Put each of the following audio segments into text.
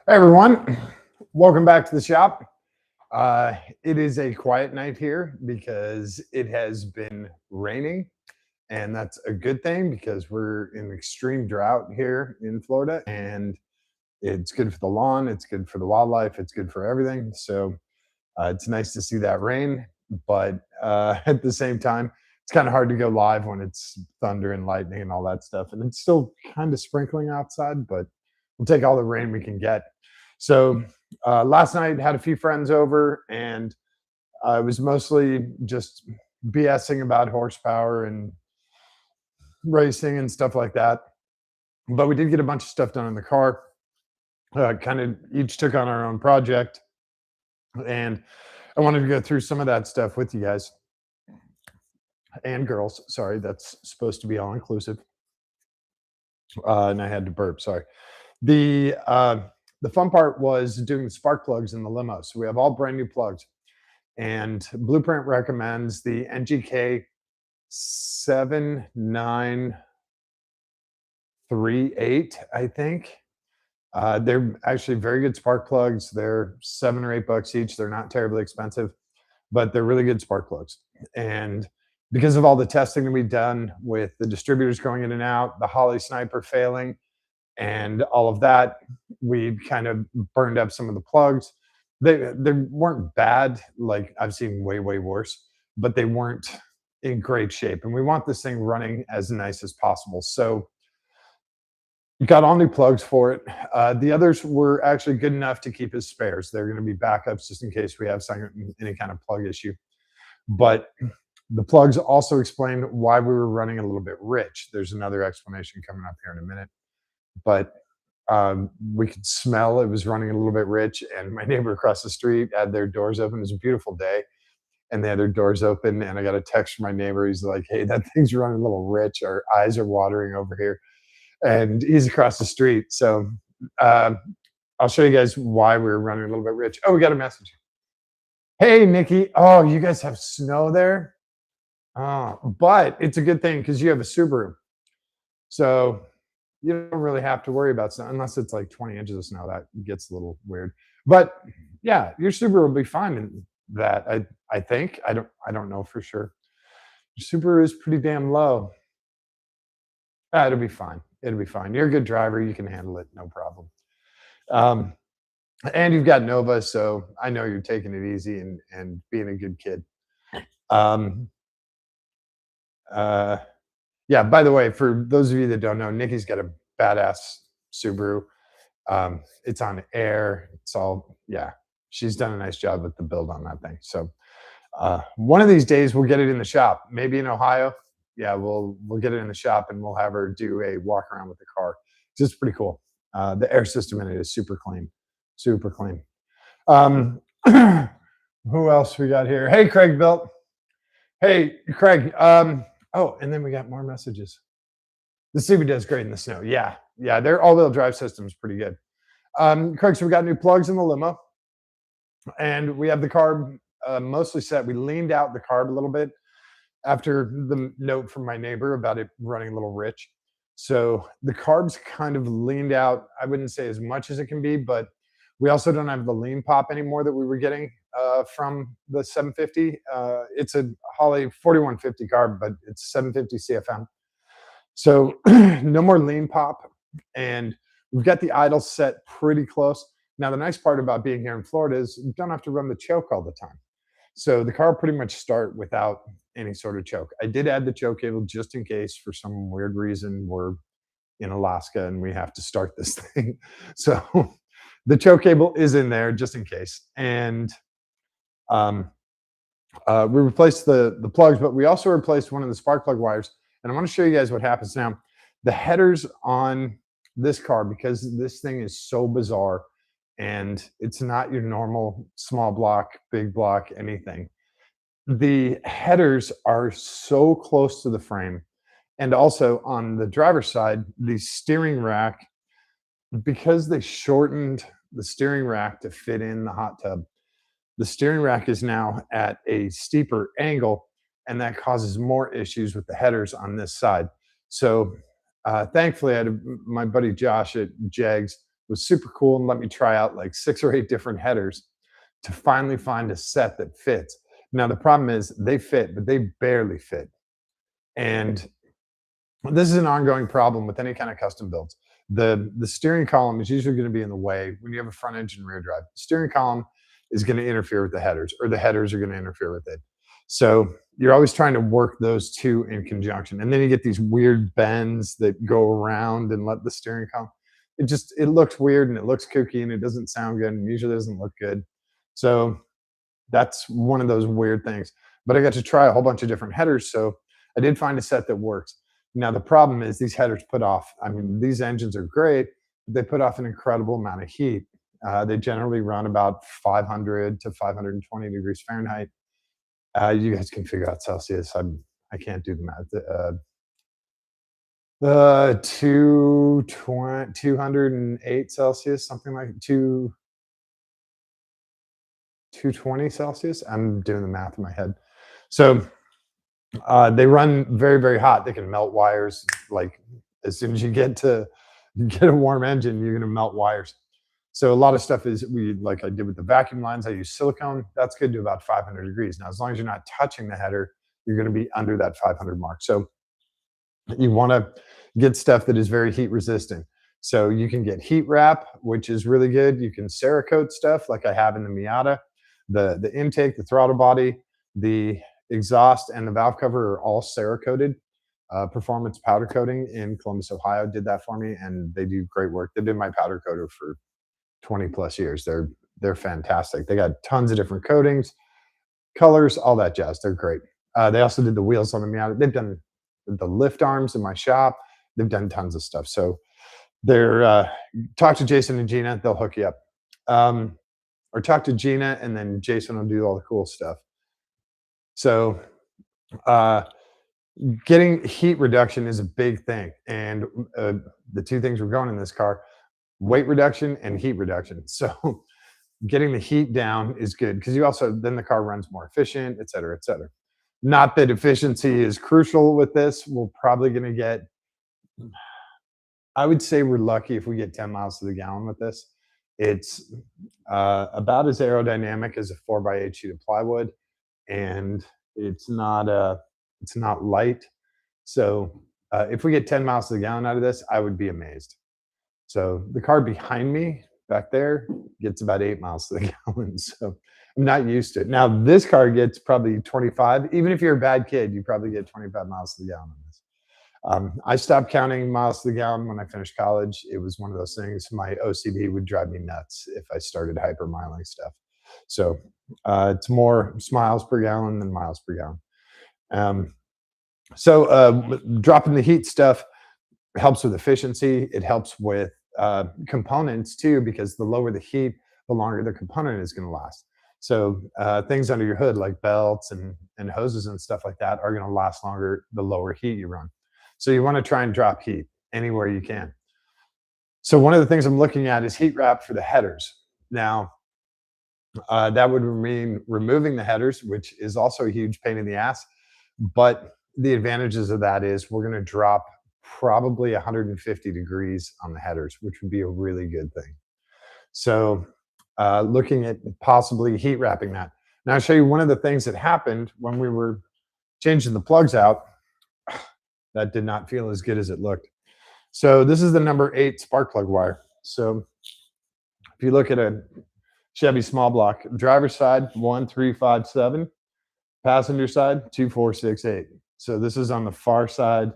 Hey everyone, welcome back to the shop. It is a quiet night here because it has been raining, and that's a good thing because we're in extreme drought here in Florida, and it's good for the lawn, it's good for the wildlife, it's good for everything. So it's nice to see that rain, but at the same time, it's kind of hard to go live when it's thunder and lightning and all that stuff. And it's still kind of sprinkling outside, but we'll take all the rain we can get. So last night had a few friends over, and it was mostly just BSing about horsepower and racing and stuff like that. But we did get a bunch of stuff done in the car. Kind of each took on our own project, and I wanted to go through some of that stuff with you guys and girls. Sorry, that's supposed to be all inclusive. And I had to burp. Sorry. The uh, the fun part was doing the spark plugs in the limo. So we have all brand new plugs, and Blueprint recommends the NGK 7938, I think. They're actually very good spark plugs. They're $7 or $8 each. They're not terribly expensive, but they're really good spark plugs. And because of all the testing that we've done with the distributors going in and out, the Holly Sniper failing, and all of that, we kind of burned up some of the plugs. They weren't bad, like I've seen way worse, but they weren't in great shape. And we want this thing running as nice as possible. So got all new plugs for it. The others were actually good enough to keep as spares. They're going to be backups just in case we have any kind of plug issue. But the plugs also explain why we were running a little bit rich. There's another explanation coming up here in a minute. But we could smell it was running a little bit rich. And my neighbor across the street had their doors open. It was a beautiful day, and they had their doors open. And I got a text from my neighbor. He's like, "Hey, that thing's running a little rich. Our eyes are watering over here." And he's across the street. So I'll show you guys why we were running a little bit rich. Oh, we got a message. Hey, Nikki. Oh, you guys have snow there? Oh, but it's a good thing because you have a Subaru. So you don't really have to worry about snow unless it's like 20 inches of snow. That gets a little weird. But yeah, your Subaru will be fine in that. I think. I don't know for sure. Your Subaru is pretty damn low. It'll be fine. It'll be fine. You're a good driver. You can handle it. No problem. Um, and you've got Nova, so I know you're taking it easy and being a good kid. Um, uh, yeah, by the way, for those of you that don't know, Nikki's got a badass Subaru. It's on air. It's all, yeah, she's done a nice job with the build on that thing. So one of these days we'll get it in the shop, maybe in Ohio. Yeah, we'll get it in the shop and we'll have her do a walk around with the car. It's pretty cool. The air system in it is super clean, super clean. Who else we got here? Hey, Craig Built. Hey, Craig. Oh, and then we got more messages. The CB does great in the snow. Yeah, their all-wheel drive system is pretty good. Craig, so we got new plugs in the limo, and we have the carb mostly set. We leaned out the carb a little bit after the note from my neighbor about it running a little rich. So the carb's kind of leaned out. I wouldn't say as much as it can be, but we also don't have the lean pop anymore that we were getting from the 750. It's a Holley 4150 carb, but it's 750 CFM. So no more lean pop. And we've got the idle set pretty close. Now, the nice part about being here in Florida is you don't have to run the choke all the time. So the car pretty much start without any sort of choke. I did add the choke cable just in case for some weird reason we're in Alaska and we have to start this thing. So the choke cable is in there just in case. And we replaced the plugs, but we also replaced one of the spark plug wires. And I want to show you guys what happens now. The headers on this car, because this thing is so bizarre and it's not your normal small block, big block, anything. The headers are so close to the frame. And also on the driver's side, the steering rack, because they shortened the steering rack to fit in the hot tub, the steering rack is now at a steeper angle, and that causes more issues with the headers on this side. So thankfully, I had my buddy Josh at Jags was super cool and let me try out like 6 or 8 different headers to finally find a set that fits. Now the problem is they fit, but they barely fit. And this is an ongoing problem with any kind of custom builds. The steering column is usually going to be in the way when you have a front engine rear drive. The steering column is going to interfere with the headers, or the headers are going to interfere with it. So you're always trying to work those two in conjunction, and then you get these weird bends that go around and let the steering column. It looks weird and it looks kooky and it doesn't sound good and usually doesn't look good. So that's one of those weird things. But I got to try a whole bunch of different headers, so I did find a set that works. Now the problem is these headers put off. I mean, these engines are great, but they put off an incredible amount of heat. They generally run about 500 to 520 degrees Fahrenheit. You guys can figure out Celsius. I can't do the math. 208 Celsius, something like 220 Celsius. I'm doing the math in my head. So they run very, very hot. They can melt wires. Like as soon as you get a warm engine, you're going to melt wires. So a lot of stuff is like I did with the vacuum lines. I use silicone. That's good to about 500 degrees. Now, as long as you're not touching the header, you're going to be under that 500 mark. So you want to get stuff that is very heat resistant. So you can get heat wrap, which is really good. You can Cerakote stuff like I have in the Miata. The intake, the throttle body, the exhaust, and the valve cover are all Cerakoted. Performance powder coating in Columbus, Ohio did that for me, and they do great work. They've been my powder coater for 20 plus years. They're fantastic. They got tons of different coatings, colors, all that jazz. They're great. They also did the wheels on the Miata. They've done the lift arms in my shop. They've done tons of stuff. So they're talk to Jason and Gina. They'll hook you up. Or talk to Gina, and then Jason will do all the cool stuff. So getting heat reduction is a big thing. And the two things we're going in this car, weight reduction and heat reduction. So getting the heat down is good because you also, then the car runs more efficient, et cetera, et cetera. Not that efficiency is crucial with this. We're probably going to get, I would say we're lucky if we get 10 miles to the gallon with this. It's about as aerodynamic as a 4x8 sheet of plywood, and it's not light. So if we get 10 miles to the gallon out of this, I would be amazed. So the car behind me back there gets about 8 miles to the gallon. So I'm not used to it. Now this car gets probably 25. Even if you're a bad kid, you probably get 25 miles to the gallon on this. I stopped counting miles to the gallon when I finished college. It was one of those things. My OCD would drive me nuts if I started hypermiling stuff. So it's more miles per gallon than miles per gallon. Dropping the heat stuff helps with efficiency. It helps with components too, because the lower the heat, the longer the component is going to last. So things under your hood like belts and hoses and stuff like that are going to last longer the lower heat you run. So you want to try and drop heat anywhere you can. So one of the things I'm looking at is heat wrap for the headers. Now, that would mean removing the headers, which is also a huge pain in the ass. But the advantages of that is we're going to drop probably 150 degrees on the headers, which would be a really good thing. So looking at possibly heat wrapping that. Now I'll show you one of the things that happened when we were changing the plugs out. That did not feel as good as it looked. So this is the number 8 spark plug wire. So if you look at a Chevy small block, driver's side 1357, passenger side 2468. So this is on the far side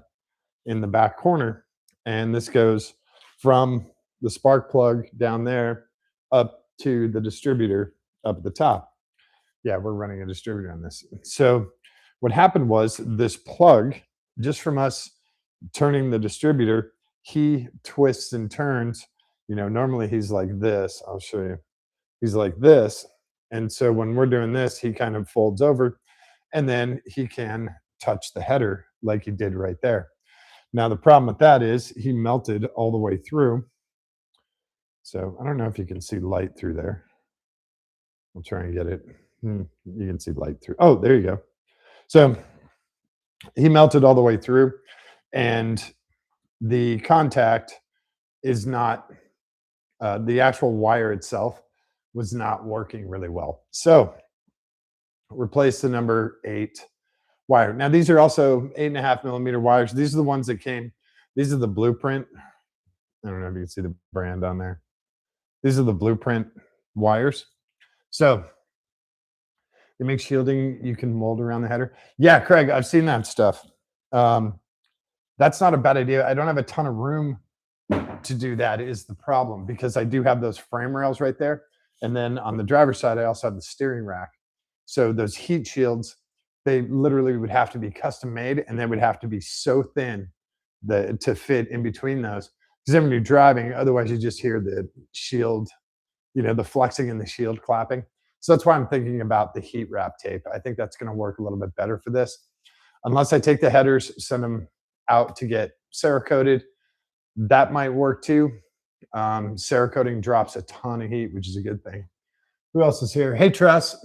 in the back corner, and this goes from the spark plug down there up to the distributor up at the top. Yeah, we're running a distributor on this. So what happened was this plug, just from us turning the distributor, he twists and turns. You know, normally he's like this. I'll show you. He's like this. And so when we're doing this, he kind of folds over, and then he can touch the header like he did right there. Now, the problem with that is he melted all the way through. So I don't know if you can see light through there. I'll try and get it. You can see light through. Oh, there you go. So he melted all the way through, and the contact is not The actual wire itself was not working really well. So replace the number 8 wire. Now these are also 8.5 millimeter wires. These are the ones that came. These are the blueprint. I don't know if you can see the brand on there. These are the blueprint wires. So they make shielding you can mold around the header. Yeah, Craig, I've seen that stuff. Um, that's not a bad idea. I don't have a ton of room to do that is the problem because I do have those frame rails right there. And then on the driver's side, I also have the steering rack. So those heat shields, they literally would have to be custom made and they would have to be so thin that to fit in between those. Because then when you're driving, otherwise you just hear the shield, the flexing and the shield clapping. So that's why I'm thinking about the heat wrap tape. I think that's going to work a little bit better for this. Unless I take the headers, send them out to get Cerakoted, that might work too. Cerakoting drops a ton of heat, which is a good thing. Who else is here? Hey, Tress.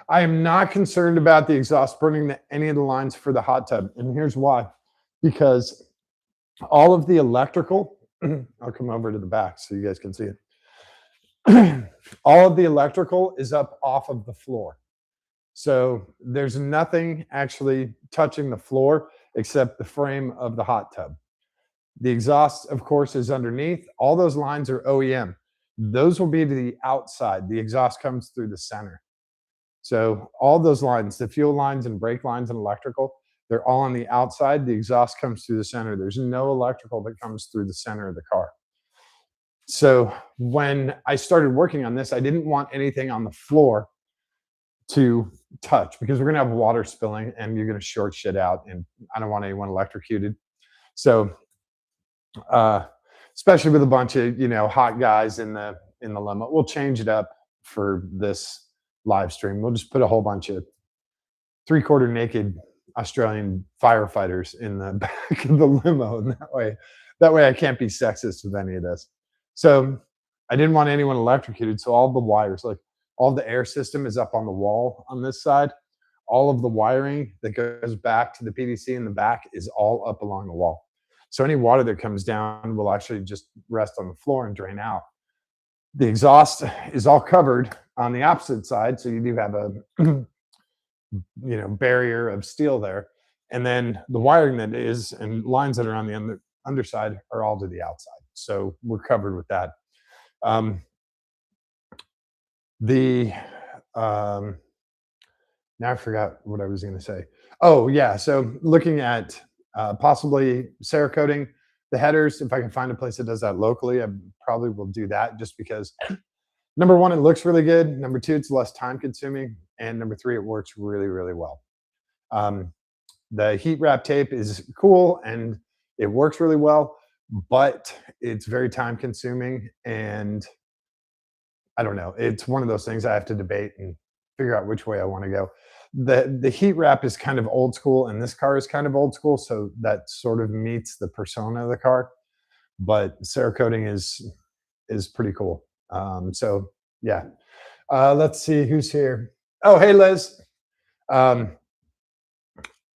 I am not concerned about the exhaust burning any of the lines for the hot tub. And here's why. Because all of the electrical, I'll come over to the back so you guys can see it. All of the electrical is up off of the floor. So there's nothing actually touching the floor except the frame of the hot tub. The exhaust, of course, is underneath. All those lines are OEM. Those will be to the outside. The exhaust comes through the center. So all those lines, the fuel lines and brake lines and electrical, they're all on the outside. The exhaust comes through the center. There's no electrical that comes through the center of the car. So when I started working on this, I didn't want anything on the floor to touch because we're going to have water spilling and you're going to short shit out. And I don't want anyone electrocuted. So, especially with a bunch of, hot guys in the limo, we'll change it up for this live stream. We'll just put a whole bunch of 3/4 naked Australian firefighters in the back of the limo. And that way I can't be sexist with any of this. So I didn't want anyone electrocuted. So all the wires, like all the air system is up on the wall on this side. All of the wiring that goes back to the PDC in the back is all up along the wall. So any water that comes down will actually just rest on the floor and drain out. The exhaust is all covered on the opposite side. So you do have a barrier of steel there. And then the wiring that is and lines that are on the underside are all to the outside. So we're covered with that. Now I forgot what I was going to say. Oh yeah. So looking at possibly Cerakoting the headers. If I can find a place that does that locally, I probably will do that just because number one, it looks really good. Number two, it's less time consuming. And number three, it works really, really well. The heat wrap tape is cool and it works really well, but it's very time consuming. And I don't know, it's one of those things I have to debate and figure out which way I want to go. The heat wrap is kind of old school and this car is kind of old school. So that sort of meets the persona of the car, but Cerakoting is pretty cool. So yeah, let's see who's here. Oh, hey, Liz.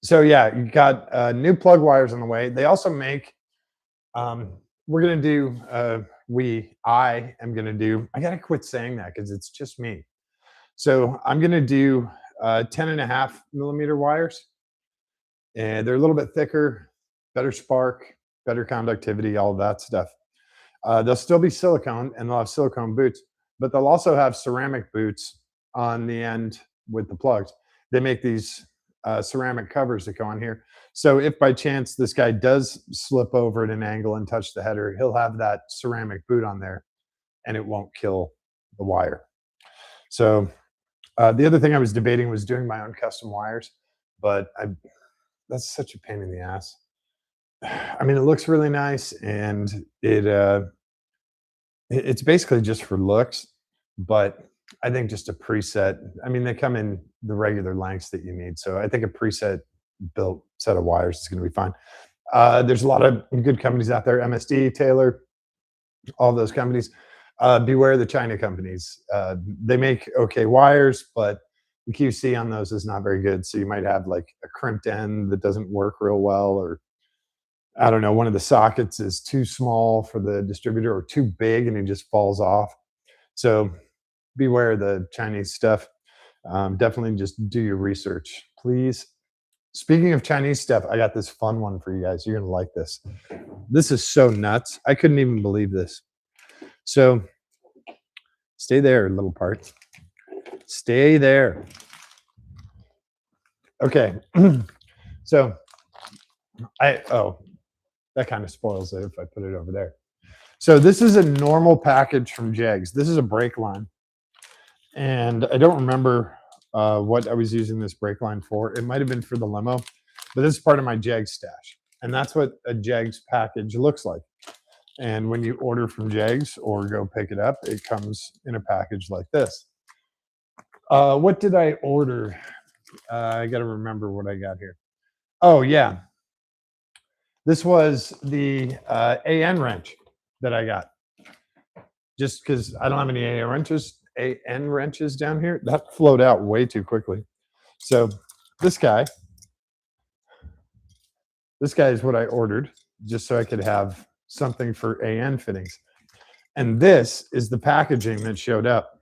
So yeah, you got new plug wires on the way. They also make, we're going to do, I got to quit saying that because it's just me. So I'm going to do 10.5 millimeter wires. And they're a little bit thicker, better spark, better conductivity, all of that stuff. They'll still be silicone and they'll have silicone boots, but they'll also have ceramic boots on the end with the plugs. They make these ceramic covers that go on here. So if by chance this guy does slip over at an angle and touch the header, he'll have that ceramic boot on there and it won't kill the wire. So the other thing I was debating was doing my own custom wires, but that's such a pain in the ass. I mean, it looks really nice and it's basically just for looks, but I think just a preset, I mean, they come in the regular lengths that you need. So I think a preset built set of wires is going to be fine. There's a lot of good companies out there, MSD, Taylor, all those companies. Beware the China companies. They make okay wires, but the QC on those is not very good. So you might have like a crimped end that doesn't work real well, or I don't know, one of the sockets is too small for the distributor or too big and it just falls off. So beware of the Chinese stuff. Definitely just do your research, please. Speaking of Chinese stuff, I got this fun one for you guys. You're gonna like this. This is so nuts. I couldn't even believe this. So stay there, little parts. Stay there. Okay. So that kind of spoils it if I put it over there. So this is a normal package from Jegs. This is a brake line. And I don't remember what I was using this brake line for. It might have been for the limo, but this is part of my Jegs stash. And that's what a Jegs package looks like. And when you order from Jegs or go pick it up, it comes in a package like this. What did I order? I got to remember what I got here. Oh, yeah. This was the AN wrench that I got. Just because I don't have any AN wrenches down here. That flowed out way too quickly. So this guy is what I ordered just so I could have something for AN fittings. And this is the packaging that showed up.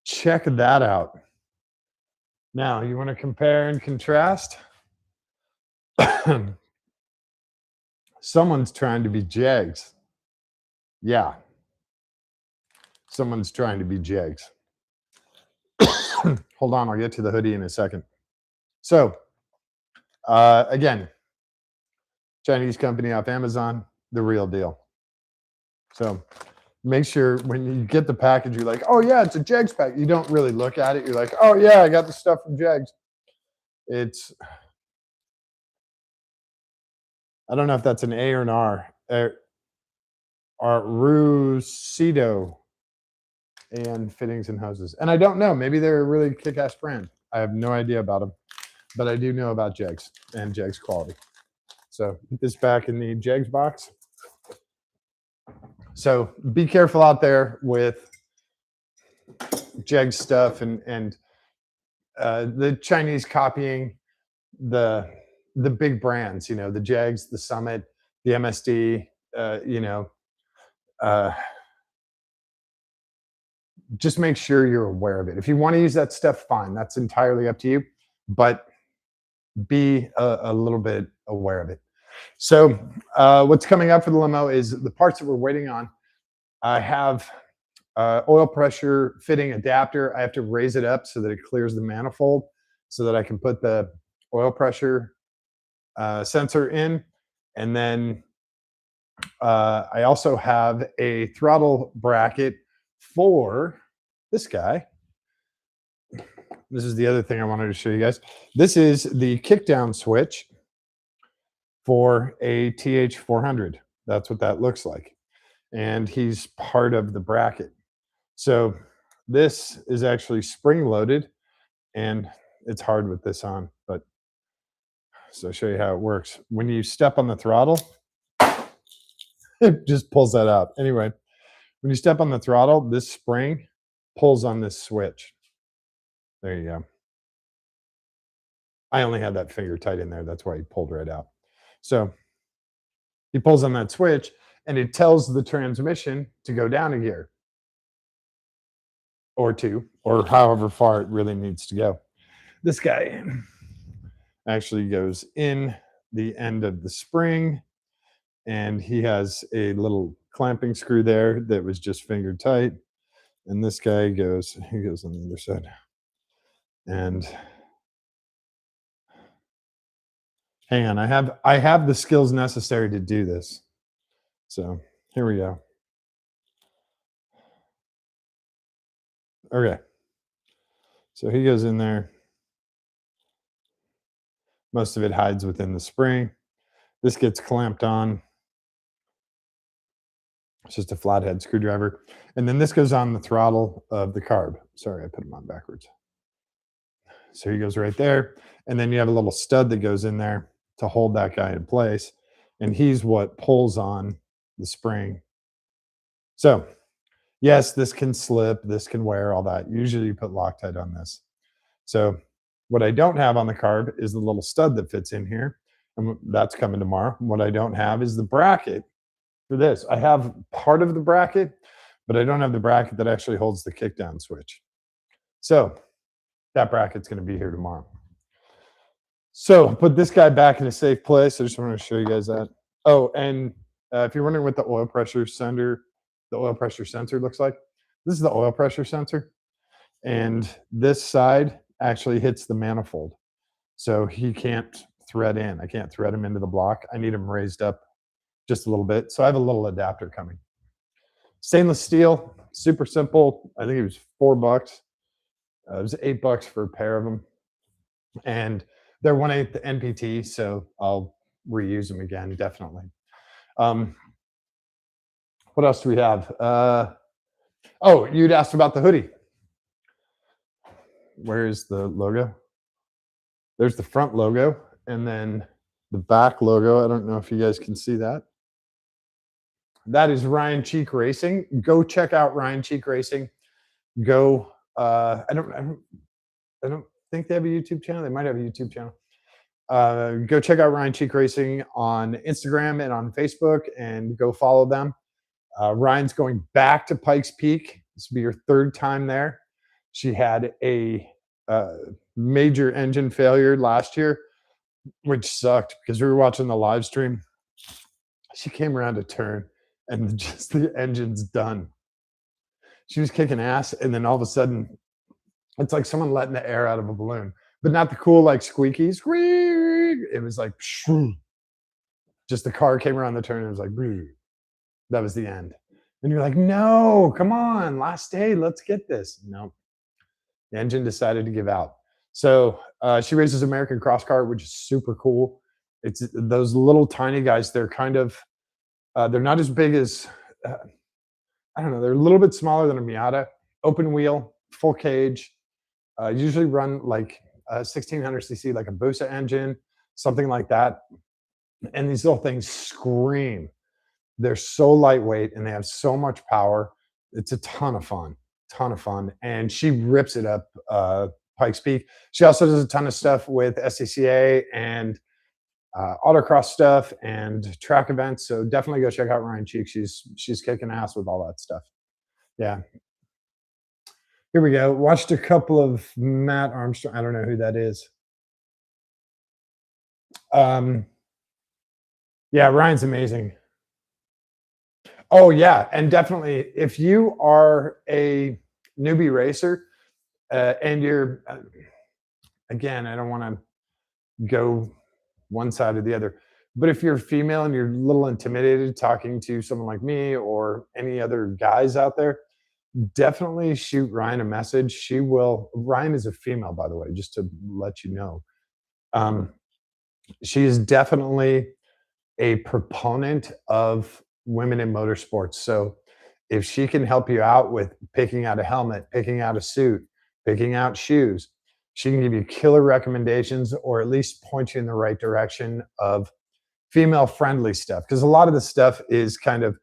Check that out. Now, you want to compare and contrast? Someone's trying to be Jegs. Yeah. Someone's trying to be Jegs. Hold on, I'll get to the hoodie in a second. So, again, Chinese company off Amazon, the real deal. So make sure when you get the package, you're like, oh yeah, it's a Jegs pack. You don't really look at it. You're like, oh yeah, I got the stuff from Jegs. I don't know if that's an A or an R. Rusido and fittings and hoses. And I don't know. Maybe they're a really kick-ass brand. I have no idea about them. But I do know about Jegs and Jegs quality. So put this back in the Jegs box. So be careful out there with Jegs stuff and the Chinese copying the big brands, you know, the Jegs, the Summit, the MSD, just make sure you're aware of it. If you want to use that stuff, fine. That's entirely up to you. But be a little bit aware of it. So what's coming up for the limo is the parts that we're waiting on. I have oil pressure fitting adapter. I have to raise it up so that it clears the manifold so that I can put the oil pressure sensor in. And then I also have a throttle bracket for this guy. This is the other thing I wanted to show you guys. This is the kickdown switch for a TH400. That's what that looks like. And he's part of the bracket. So this is actually spring loaded and it's hard with this on, but so I'll show you how it works. When you step on the throttle, it just pulls that out. Anyway, when you step on the throttle, this spring pulls on this switch. There you go. I only had that finger tight in there. That's why he pulled right out. So he pulls on that switch and it tells the transmission to go down a gear or two, or however far it really needs to go. This guy actually goes in the end of the spring and he has a little clamping screw there that was just finger tight. And this guy goes on the other side. And hang on, I have the skills necessary to do this. So here we go. Okay. So he goes in there. Most of it hides within the spring. This gets clamped on. It's just a flathead screwdriver. And then this goes on the throttle of the carb. Sorry, I put them on backwards. So he goes right there. And then you have a little stud that goes in there to hold that guy in place. And he's what pulls on the spring. So yes, this can slip, this can wear, all that. Usually you put Loctite on this. So what I don't have on the carb is the little stud that fits in here. and that's coming tomorrow. What I don't have is the bracket for this. I have part of the bracket, but I don't have the bracket that actually holds the kickdown switch. So that bracket's going to be here tomorrow. So put this guy back in a safe place. I just want to show you guys that. Oh, and if you're wondering what the oil pressure sensor looks like, this is the oil pressure sensor, and this side actually hits the manifold, so he can't thread in. I can't thread him into the block. I need him raised up just a little bit. So I have a little adapter coming. Stainless steel, super simple. I think it was $4. It was $8 for a pair of them, and they're 1/8 NPT, so I'll reuse them again, definitely. Um, what else do we have? Oh, you'd asked about the hoodie. Where's the logo? There's the front logo, and then the back logo. I don't know if you guys can see that. That is Ryan Cheek Racing. Go check out Ryan Cheek Racing. Go. I don't think they have a YouTube channel. They might have a YouTube channel. Go check out Ryan Cheek Racing on Instagram and on Facebook, and go follow them. Ryan's going back to Pikes Peak. This will be her third time there. She had a major engine failure last year, which sucked because we were watching the live stream. She came around a turn and just the engine's done. She was kicking ass, and then all of a sudden, it's like someone letting the air out of a balloon, but not the cool like squeaky squeak. It was like shoo. Just the car came around the turn and it was like boo. That was the end. And you're like, no, come on, last day, let's get this. No, the engine decided to give out. So she races American Cross Kart, which is super cool. It's those little tiny guys. They're kind of, they're not as big as, I don't know, they're a little bit smaller than a Miata. Open wheel, full cage. Usually run like a 1600cc, like a Busa engine, something like that. And these little things scream. They're so lightweight and they have so much power. It's a ton of fun, And she rips it up Pikes Peak. She also does a ton of stuff with SCCA and autocross stuff and track events. So definitely go check out Ryan Cheek. She's kicking ass with all that stuff. Yeah. Here we go. Watched a couple of Matt Armstrong. I don't know who that is. Yeah, Ryan's amazing. Oh yeah, and definitely if you are a newbie racer and you're again, I don't want to go one side or the other, but if you're female and you're a little intimidated talking to someone like me or any other guys out there, definitely shoot Ryan a message. She will. Ryan is a female, by the way, just to let you know. She is definitely a proponent of women in motorsports. So if she can help you out with picking out a helmet, picking out a suit, picking out shoes, she can give you killer recommendations or at least point you in the right direction of female friendly stuff. Because a lot of the stuff is kind of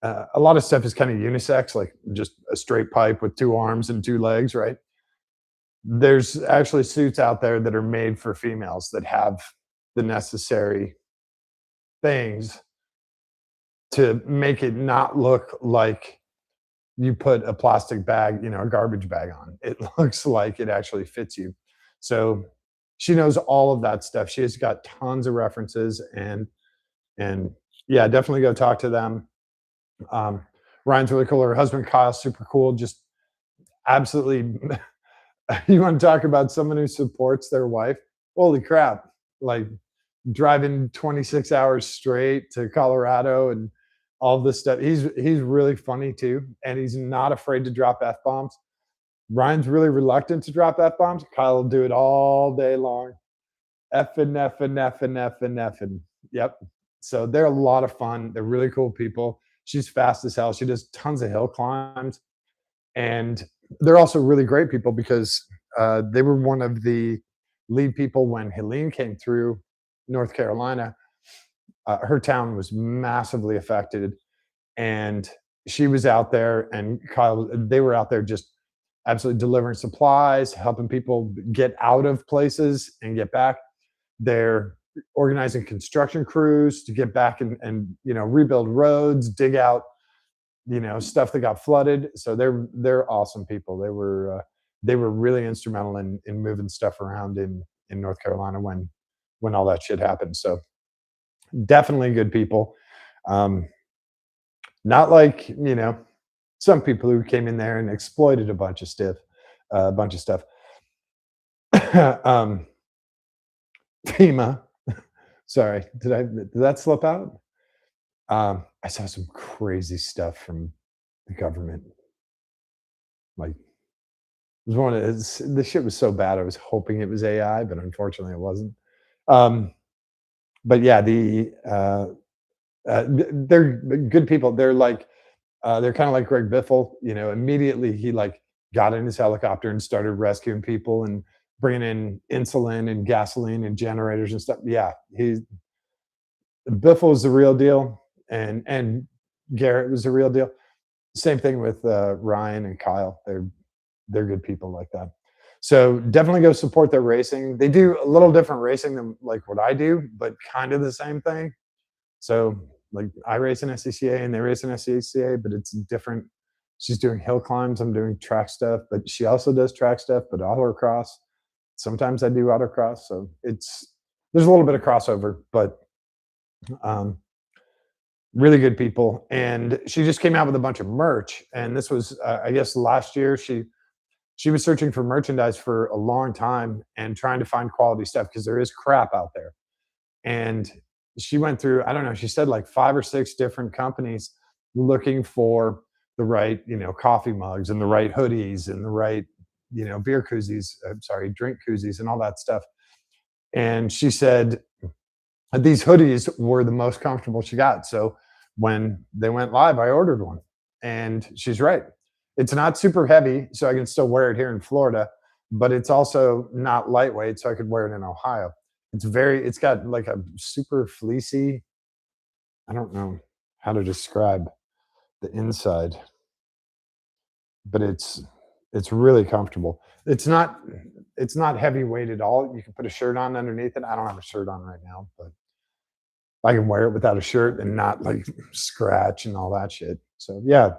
unisex, like just a straight pipe with two arms and two legs, right? There's actually suits out there that are made for females that have the necessary things to make it not look like you put a plastic bag, a garbage bag on. It looks like it actually fits you. So she knows all of that stuff. She has got tons of references and yeah, definitely go talk to them. Ryan's really cool. Her husband Kyle's super cool. Just absolutely. You want to talk about someone who supports their wife? Holy crap! Like driving 26 hours straight to Colorado and all this stuff. He's really funny too, and he's not afraid to drop F-bombs. Ryan's really reluctant to drop F-bombs. Kyle will do it all day long. F and F and F and F and F and yep. So they're a lot of fun. They're really cool people. She's fast as hell. She does tons of hill climbs. And they're also really great people because they were one of the lead people when Helene came through North Carolina. Her town was massively affected. And she was out there, and Kyle, they were out there just absolutely delivering supplies, helping people get out of places and get back. They're organizing construction crews to get back and rebuild roads, dig out stuff that got flooded. So they're awesome people. They were really instrumental in moving stuff around in North Carolina when all that shit happened. So definitely good people. Um, Not like some people who came in there and exploited a bunch of stuff. um, FEMA. Sorry, did that slip out? I saw some crazy stuff from the government. Like, it was the shit was so bad. I was hoping it was AI, but unfortunately, it wasn't. Um, but yeah, they're good people. They're kind of like Greg Biffle. Immediately he like got in his helicopter and started rescuing people and bringing in insulin and gasoline and generators and stuff. Yeah, Biffle was the real deal, and Garrett was the real deal. Same thing with Ryan and Kyle. They're good people like that. So definitely go support their racing. They do a little different racing than like what I do, but kind of the same thing. So like I race in SCCA and they race in SCCA, but it's different. She's doing hill climbs. I'm doing track stuff, but she also does track stuff, but autocross. Sometimes I do autocross. So there's a little bit of crossover, but um, really good people. And she just came out with a bunch of merch. And this was, I guess, last year. She was searching for merchandise for a long time and trying to find quality stuff because there is crap out there. And she went through, I don't know, she said like 5 or 6 different companies looking for the right, coffee mugs and the right hoodies and the right, beer koozies, I'm sorry, drink koozies and all that stuff. And she said these hoodies were the most comfortable she got. So when they went live, I ordered one. And she's right. It's not super heavy, so I can still wear it here in Florida, but it's also not lightweight, so I could wear it in Ohio. It's got like a super fleecy, I don't know how to describe the inside, but it's really comfortable. It's not heavyweight at all. You can put a shirt on underneath it. I don't have a shirt on right now, but I can wear it without a shirt and not like scratch and all that shit. So yeah,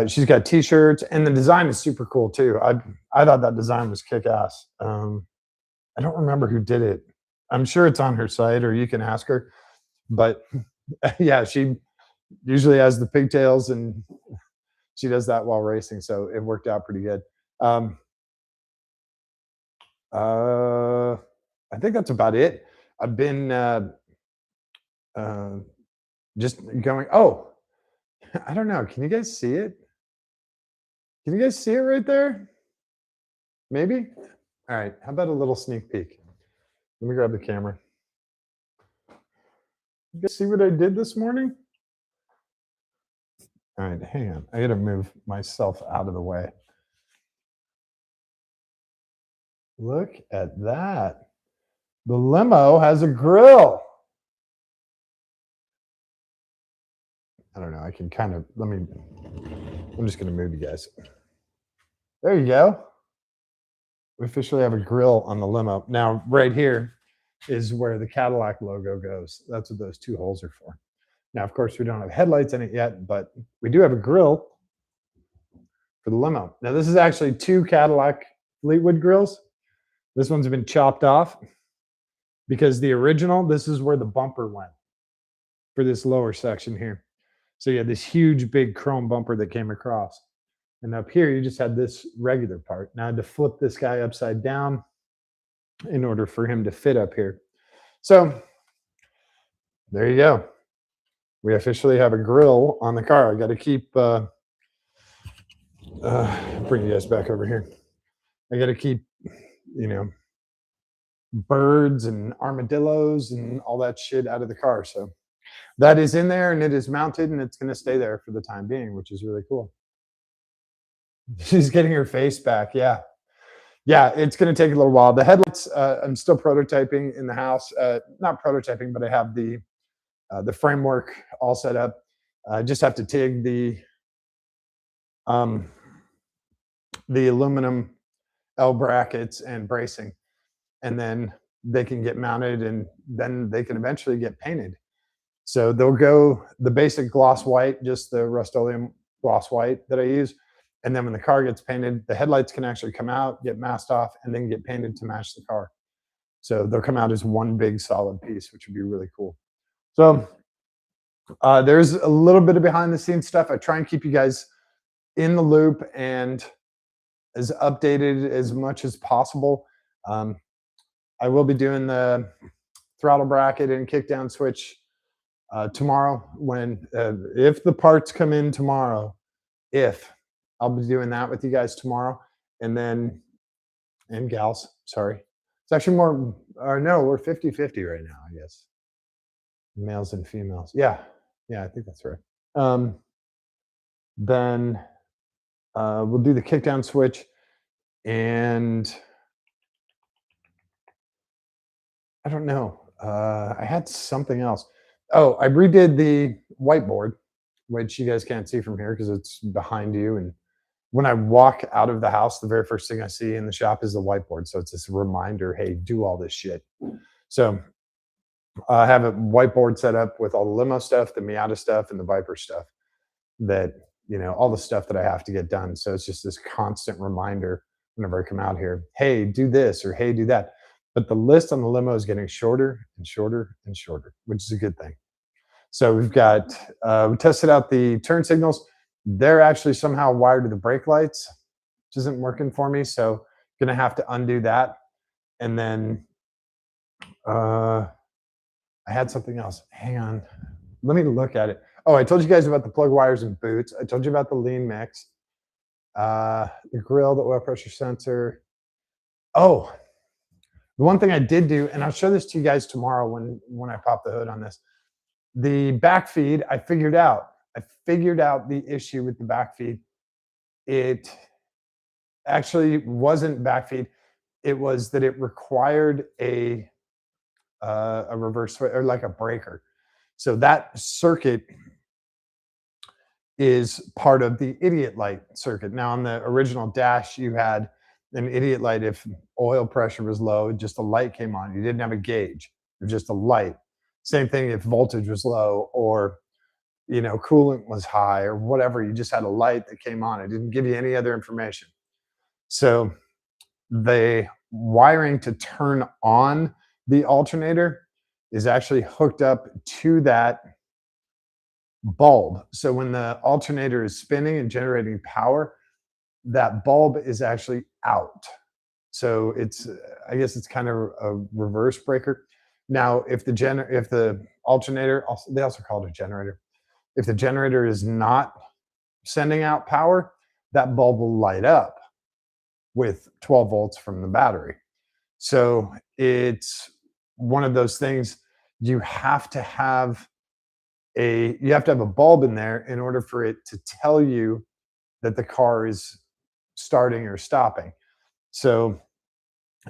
she's got T-shirts, and the design is super cool too. I thought that design was kick ass. I don't remember who did it. I'm sure it's on her site, or you can ask her. But yeah, she usually has the pigtails, and she does that while racing, so it worked out pretty good. Um, uh, I think that's about it. I've been uh, just going. Oh, I don't know. Can you guys see it? Can you guys see it right there? Maybe. All right. How about a little sneak peek? Let me grab the camera. You guys see what I did this morning? All right, hang on. I got to move myself out of the way. Look at that. The limo has a grill. I don't know. I can kind of, I'm just going to move you guys. There you go. We officially have a grill on the limo. Now, right here is where the Cadillac logo goes. That's what those 2 holes are for. Now, of course, we don't have headlights in it yet, but we do have a grill for the limo. Now, this is actually 2 Cadillac Fleetwood grills. This one's been chopped off because the original, this is where the bumper went for this lower section here. So you had this huge, big chrome bumper that came across. And up here, you just had this regular part. Now I had to flip this guy upside down in order for him to fit up here. So there you go. We officially have a grill on the car. I got to keep, bring you guys back over here. I got to keep, birds and armadillos and all that shit out of the car. So that is in there and it is mounted and it's going to stay there for the time being, which is really cool. She's getting her face back. Yeah. Yeah, it's going to take a little while. The headlights, I'm still prototyping in the house. Not prototyping, but I have the framework all set up. I just have to TIG the aluminum L brackets and bracing, and then they can get mounted and then they can eventually get painted. So they'll go the basic gloss white, just the Rust-Oleum gloss white that I use. And then when the car gets painted, the headlights can actually come out, get masked off, and then get painted to match the car. So they'll come out as one big solid piece, which would be really cool. So there's a little bit of behind the scenes stuff. I try and keep you guys in the loop and as updated as much as possible. Um, I will be doing the throttle bracket and kickdown switch tomorrow when if the parts come in tomorrow. If I'll be doing that with you guys tomorrow, and then and gals, sorry, it's actually more. Or no, we're 50-50 right now. I guess males and females. Yeah, yeah, I think that's right. Um, then we'll do the kickdown switch, and I don't know. I had something else. Oh, I redid the whiteboard, which you guys can't see from here because it's behind you. And when I walk out of the house, the very first thing I see in the shop is the whiteboard. So it's this reminder, hey, do all this shit. So I have a whiteboard set up with all the Limo stuff, the Miata stuff, and the Viper stuff that, all the stuff that I have to get done. So it's just this constant reminder whenever I come out here, hey, do this or hey, do that. But the list on the Limo is getting shorter and shorter and shorter, which is a good thing. So we've got, we tested out the turn signals. They're actually somehow wired to the brake lights, which isn't working for me. So gonna have to undo that. And then I had something else. Hang on. Let me look at it. Oh, I told you guys about the plug wires and boots. I told you about the lean mix, the grill, the oil pressure sensor. Oh, the one thing I did do, and I'll show this to you guys tomorrow when I pop the hood on this. The back feed, I figured out. I figured out the issue with the back feed. It actually wasn't back feed. It was that it required a reverse switch or like a breaker. So that circuit is part of the idiot light circuit. Now on the original dash, you had an idiot light if oil pressure was low, just a light came on. You didn't have a gauge, it was just a light. Same thing if voltage was low or coolant was high or whatever, you just had a light that came on. It didn't give you any other information. So the wiring to turn on the alternator is actually hooked up to that bulb. So when the alternator is spinning and generating power, that bulb is actually out. So it's, I guess it's kind of a reverse breaker. Now, if the alternator, they also call it a generator. If the generator is not sending out power, that bulb will light up with 12 volts from the battery. So it's one of those things you have to have a bulb in there in order for it to tell you that the car is starting or stopping. So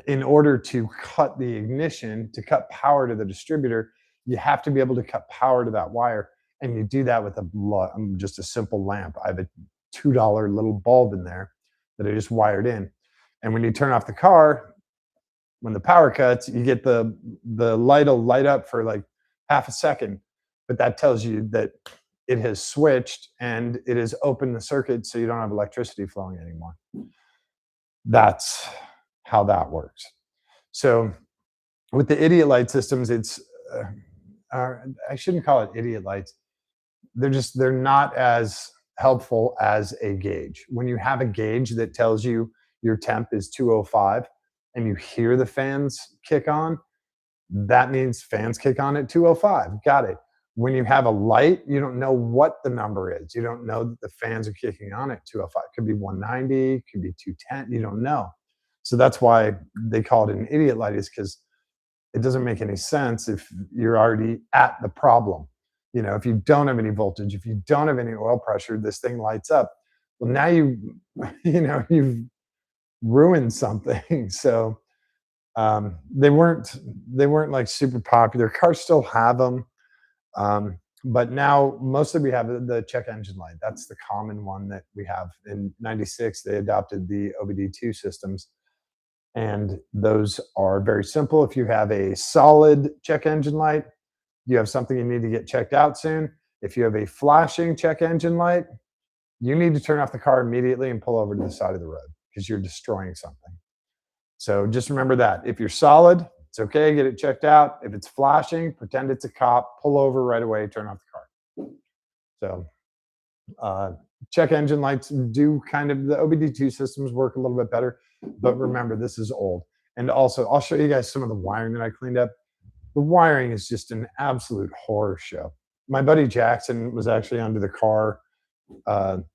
in order to cut the ignition, to cut power to the distributor, you have to be able to cut power to that wire. And you do that with just a simple lamp. I have a $2 little bulb in there that I just wired in. And when you turn off the car, when the power cuts, you get the light will light up for like half a second, but that tells you that it has switched and it has opened the circuit so you don't have electricity flowing anymore. That's how that works. So with the idiot light systems, it's I shouldn't call it idiot lights. They're not as helpful as a gauge. When you have a gauge that tells you your temp is 205 and you hear the fans kick on, that means fans kick on at 205. Got it. When you have a light, you don't know what the number is. You don't know that the fans are kicking on at 205. It could be 190, it could be 210. You don't know. So that's why they call it an idiot light, is because it doesn't make any sense if you're already at the problem. If you don't have any voltage, if you don't have any oil pressure, this thing lights up. Well, now you've ruined something. So they weren't like super popular. Cars still have them. But now mostly we have the check engine light. That's the common one that we have. In '96, they adopted the OBD2 systems. And those are very simple. If you have a solid check engine light, you have something you need to get checked out soon. If you have a flashing check engine light, you need to turn off the car immediately and pull over to the side of the road because you're destroying something. So just remember that. If you're solid, it's okay, get it checked out. If it's flashing, pretend it's a cop, pull over right away, turn off the car. So uh, check engine lights do kind of, the OBD2 systems work a little bit better, but remember, this is old. And also, I'll show you guys some of the wiring that I cleaned up. The wiring is just an absolute horror show. My buddy Jackson was actually under the car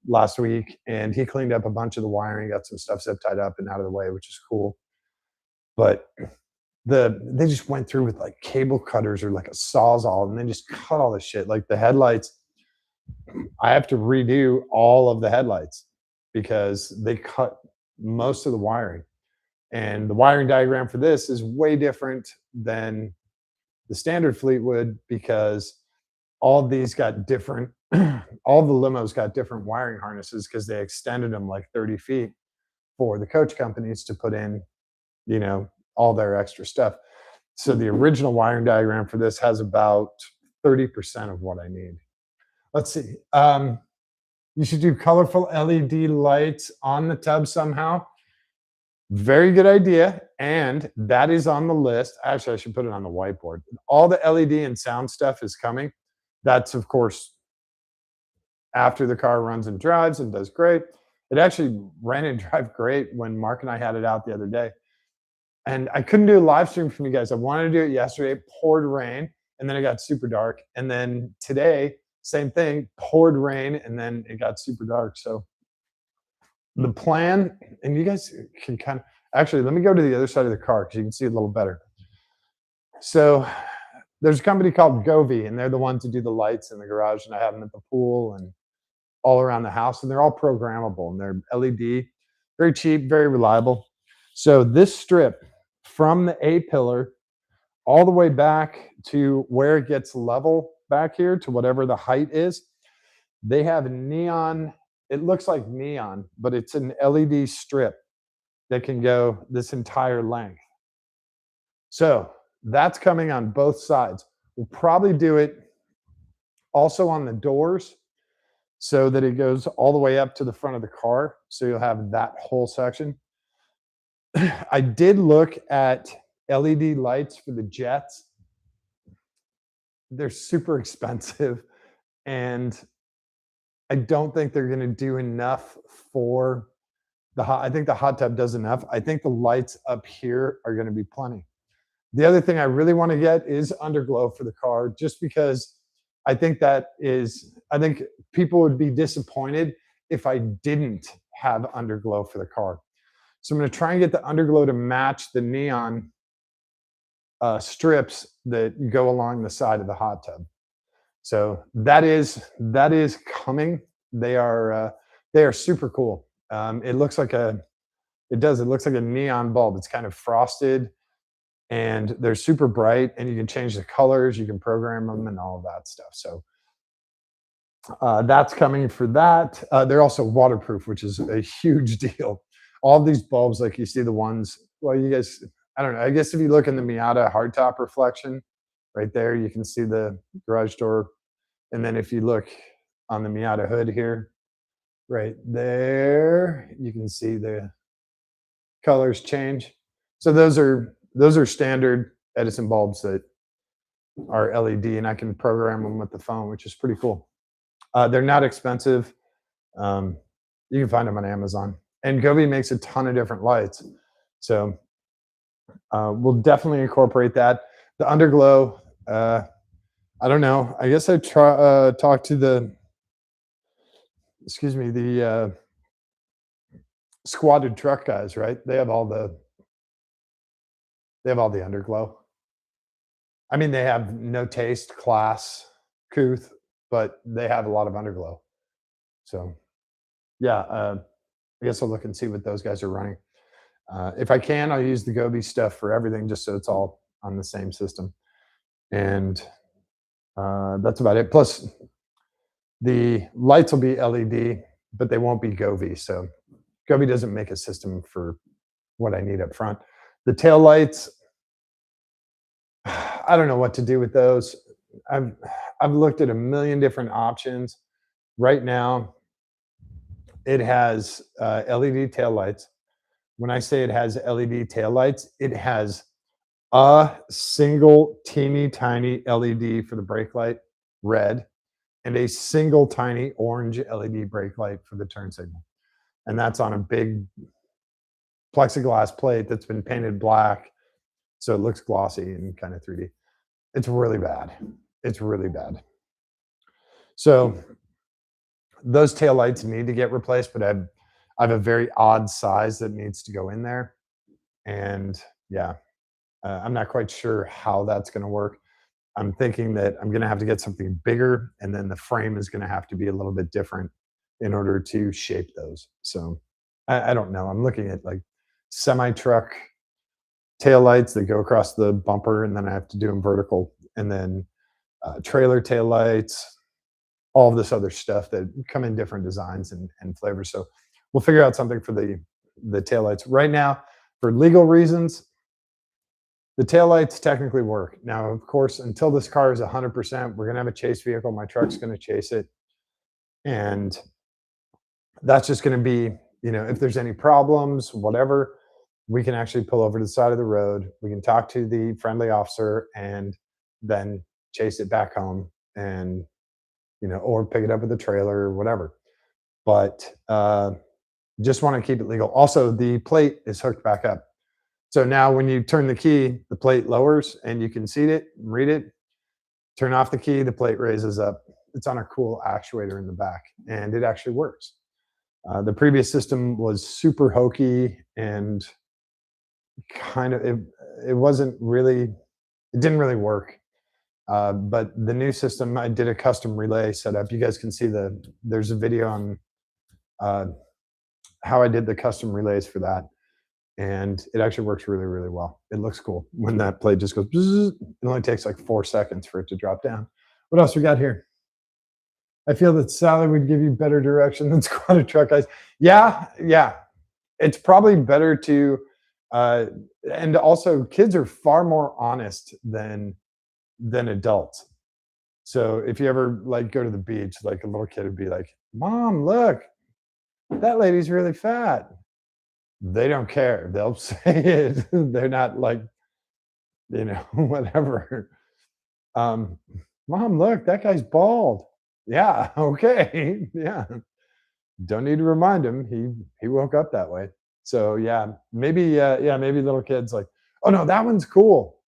last week, and he cleaned up a bunch of the wiring, got some stuff zip tied up and out of the way, which is cool. But they just went through with like cable cutters or like a sawzall, and then just cut all the shit. Like the headlights, I have to redo all of the headlights because they cut most of the wiring. And the wiring diagram for this is way different than the standard Fleetwood because all of these got different, all the limos got different wiring harnesses because they extended them like 30 feet for the coach companies to put in, you know, all their extra stuff. So the original wiring diagram for this has about 30% of what I need. Let's see. You should do colorful LED lights on the tub somehow. Very good idea. And that is on the list. Actually, I should put it on the whiteboard. All the LED and sound stuff is coming. That's, of course, after the car runs and drives and does great. It actually ran and drive great when Mark and I had it out the other day. And I couldn't do a live stream from you guys. I wanted to do it yesterday. It poured rain, and then it got super dark. And then today, same thing, poured rain, and then it got super dark. So the plan, and you guys can kind of, actually, let me go to the other side of the car because you can see it a little better. So there's a company called Govee, and they're the ones who do the lights in the garage, and I have them at the pool and all around the house, and they're all programmable, and they're LED, very cheap, very reliable. So this strip from the A pillar all the way back to where it gets level back here to whatever the height is, they have neon. It looks like neon, but it's an LED strip that can go this entire length. So that's coming on both sides. We'll probably do it also on the doors so that it goes all the way up to the front of the car. So you'll have that whole section. I did look at LED lights for the jets. They're super expensive, and I don't think they're going to do enough for the hot. I think the hot tub does enough. I think the lights up here are going to be plenty. The other thing I really want to get is underglow for the car, just because I think I think people would be disappointed if I didn't have underglow for the car. So I'm going to try and get the underglow to match the neon strips that go along the side of the hot tub. So that is coming. They are super cool. It looks like it looks like a neon bulb. It's kind of frosted, and they're super bright, and you can change the colors, you can program them, and all of that stuff. So that's coming for that. They're also waterproof, which is a huge deal. All these bulbs, like you see the ones, well, you guys, I don't know. I guess if you look in the Miata hardtop reflection right there, you can see the garage door. And then if you look on the Miata hood here, right there, you can see the colors change. So those are standard Edison bulbs that are LED, and I can program them with the phone, which is pretty cool. They're not expensive. You can find them on Amazon. And Govee makes a ton of different lights. So we'll definitely incorporate that. The underglow, I don't know. I guess I talked to the squatted truck guys, right? They have all the underglow. I mean, they have no taste, class, couth, but they have a lot of underglow. So yeah, I guess I'll look and see what those guys are running. If I can, I'll use the Govee stuff for everything, just so it's all on the same system. And that's about it. Plus, the lights will be LED, but they won't be Govee. So Govee doesn't make a system for what I need up front. The tail lights, I don't know what to do with those. I've I've looked at a million different options. Right now, it has LED tail lights. When I say it has LED tail lights, it has a single teeny tiny LED for the brake light, red, and a single tiny orange LED brake light for the turn signal. And that's on a big plexiglass plate that's been painted black. So it looks glossy and kind of 3D. It's really bad. It's really bad. So those tail lights need to get replaced, but I have a very odd size that needs to go in there. And yeah, I'm not quite sure how that's going to work. I'm thinking that I'm going to have to get something bigger, and then the frame is going to have to be a little bit different in order to shape those. So I don't know. I'm looking at like semi truck tail lights that go across the bumper, and then I have to do them vertical, and then trailer tail lights, all of this other stuff that come in different designs and flavors. So we'll figure out something for the tail lights. Right now, for legal reasons, the taillights technically work. Now, of course, until this car is 100%, we're going to have a chase vehicle. My truck's going to chase it. And that's just going to be, if there's any problems, whatever, we can actually pull over to the side of the road. We can talk to the friendly officer and then chase it back home and, or pick it up at the trailer or whatever. But just want to keep it legal. Also, the plate is hooked back up. So now when you turn the key, the plate lowers and you can see it, read it. Turn off the key, the plate raises up. It's on a cool actuator in the back, and it actually works. The previous system was super hokey and kind of it wasn't really it didn't really work. But the new system, I did a custom relay setup. You guys can see there's a video on uh, how I did the custom relays for that. And it actually works really, really well. It looks cool when that plate just goes. Bzzz, it only takes like 4 seconds for it to drop down. What else we got here? I feel that Sally would give you better direction than squatted truck guys. Yeah, yeah. It's probably better to, uh, and also kids are far more honest than adults. So if you ever like go to the beach, like a little kid would be like, "Mom, look, that lady's really fat." They don't care. They'll say it. They're not like, whatever. Um, Mom, look, that guy's bald. Yeah, okay. Yeah. Don't need to remind him. He woke up that way. So yeah, maybe little kids like, oh no, that one's cool.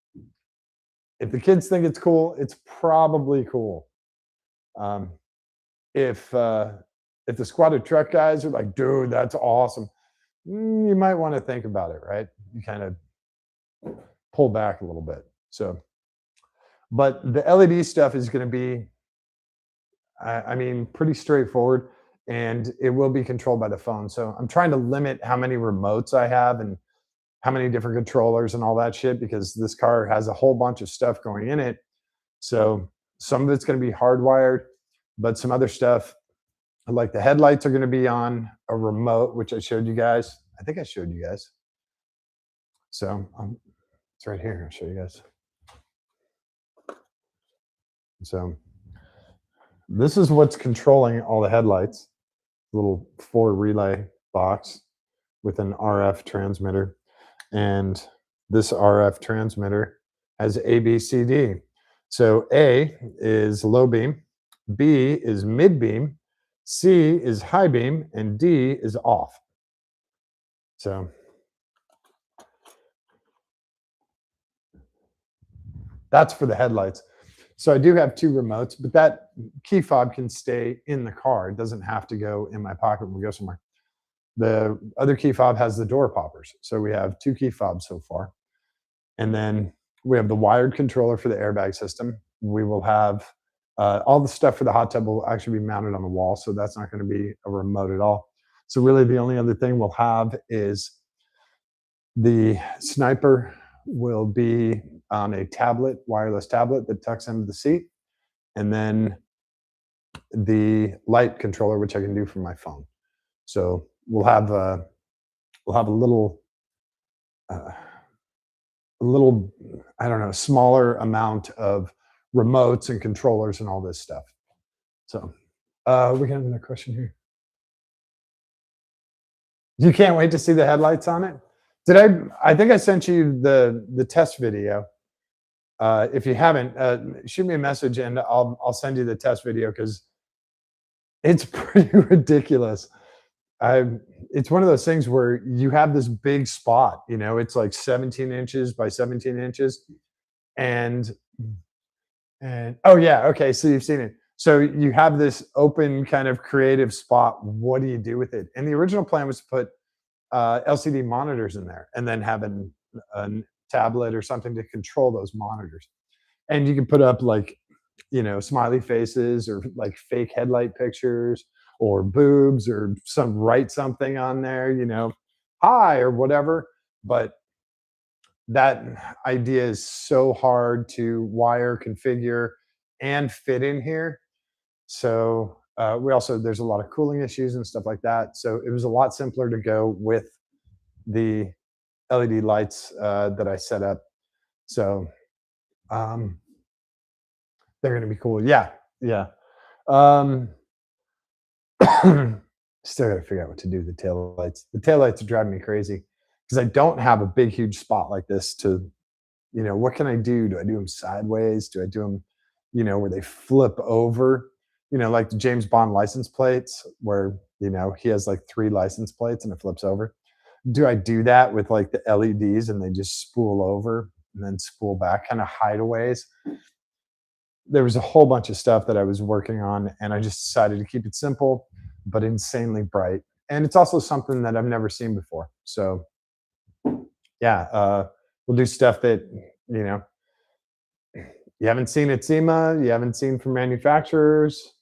If the kids think it's cool, it's probably cool. Um, if if the squatted truck guys are like, dude, that's awesome, you might want to think about it, right? You kind of pull back a little bit. So, but the LED stuff is going to be, I mean, pretty straightforward, and it will be controlled by the phone. So I'm trying to limit how many remotes I have and how many different controllers and all that shit because this car has a whole bunch of stuff going in it. So some of it's going to be hardwired, but some other stuff, like the headlights, are going to be on a remote, which I showed you guys. I think I showed you guys. So it's right here. I'll show you guys. So this is what's controlling all the headlights. Little 4 relay box with an RF transmitter. And this RF transmitter has A, B, C, D. So A is low beam, B is mid beam, C is high beam, and D is off. So that's for the headlights. So I do have 2 remotes, but that key fob can stay in the car. It doesn't have to go in my pocket when we go somewhere. The other key fob has the door poppers. So we have 2 key fobs so far. And then we have the wired controller for the airbag system. We will have all the stuff for the hot tub will actually be mounted on the wall. So that's not going to be a remote at all. So really the only other thing we'll have is the sniper will be on a tablet, wireless tablet that tucks into the seat. And then the light controller, which I can do from my phone. So we'll have a little little, I don't know, smaller amount of remotes and controllers and all this stuff. So, we got another question here. You can't wait to see the headlights on it? Did I think I sent you the test video. If you haven't, shoot me a message and I'll send you the test video because it's pretty ridiculous. I It's one of those things where you have this big spot, it's like 17 inches by 17 inches, and oh yeah, okay, so you've seen it. So you have this open kind of creative spot. What do you do with it? And the original plan was to put LCD monitors in there, and then have a tablet or something to control those monitors. And you can put up like, smiley faces or like fake headlight pictures or boobs or write something on there, hi or whatever. But that idea is so hard to wire, configure, and fit in here. So there's a lot of cooling issues and stuff like that. So it was a lot simpler to go with the LED lights that I set up. So um, they're going to be cool. Yeah, yeah. Um, Still got to figure out what to do with the tail lights. The tail lights are driving me crazy because I don't have a big, huge spot like this to, what can I do? Do I do them sideways? Do I do them, where they flip over? Like the James Bond license plates where, he has like 3 license plates and it flips over. Do I do that with like the LEDs and they just spool over and then spool back, kind of hideaways? There was a whole bunch of stuff that I was working on, and I just decided to keep it simple but insanely bright. And it's also something that I've never seen before. So yeah, we'll do stuff that you know you haven't seen at SEMA, you haven't seen from manufacturers.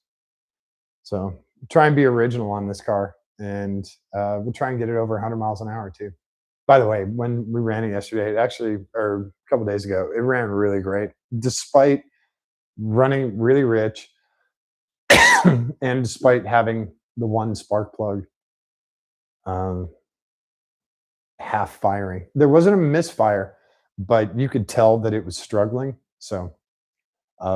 So try and be original on this car, and we'll try and get it over 100 miles an hour too. By the way, when we ran it yesterday, or a couple days ago, it ran really great, despite running really rich, and despite having the one spark plug um, half firing. There wasn't a misfire, but you could tell that it was struggling. So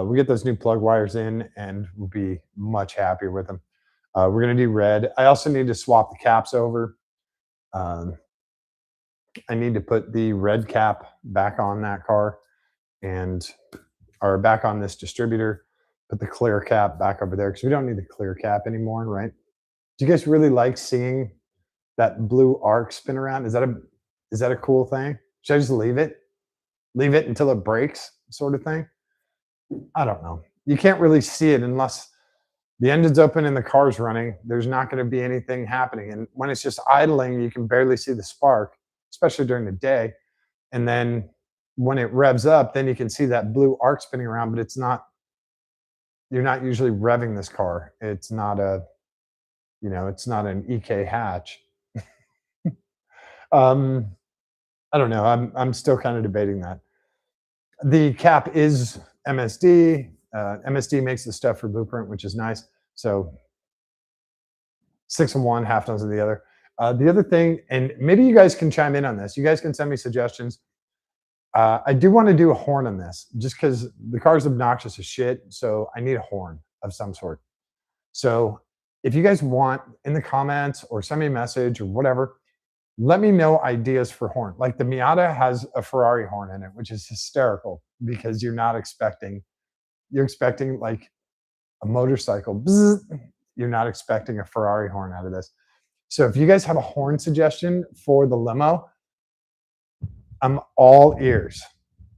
we get those new plug wires in, and we'll be much happier with them. We're going to do red. I also need to swap the caps over. Um, I need to put the red cap back on that car, and or back on this distributor. Put the clear cap back over there because we don't need the clear cap anymore, right? Do you guys really like seeing that blue arc spin around? Is that a cool thing? Should I just leave it? Leave it until it breaks, sort of thing? I don't know. You can't really see it unless the engine's open and the car's running. There's not going to be anything happening. And when it's just idling, you can barely see the spark, especially during the day. And then when it revs up, then you can see that blue arc spinning around, but you're not usually revving this car. It's not it's not an EK hatch. um, I don't know. I'm still kind of debating that. The cap is MSD. MSD makes the stuff for Blueprint, which is nice. So 6 of one, half dozen of the other. The other thing, and maybe you guys can chime in on this. You guys can send me suggestions. I do want to do a horn on this, just because the car's obnoxious as shit. So I need a horn of some sort. So if you guys want, in the comments or send me a message or whatever, let me know ideas for horn. Like the Miata has a Ferrari horn in it, which is hysterical because you're expecting like a motorcycle. Bzz, you're not expecting a Ferrari horn out of this. So if you guys have a horn suggestion for the limo, I'm all ears.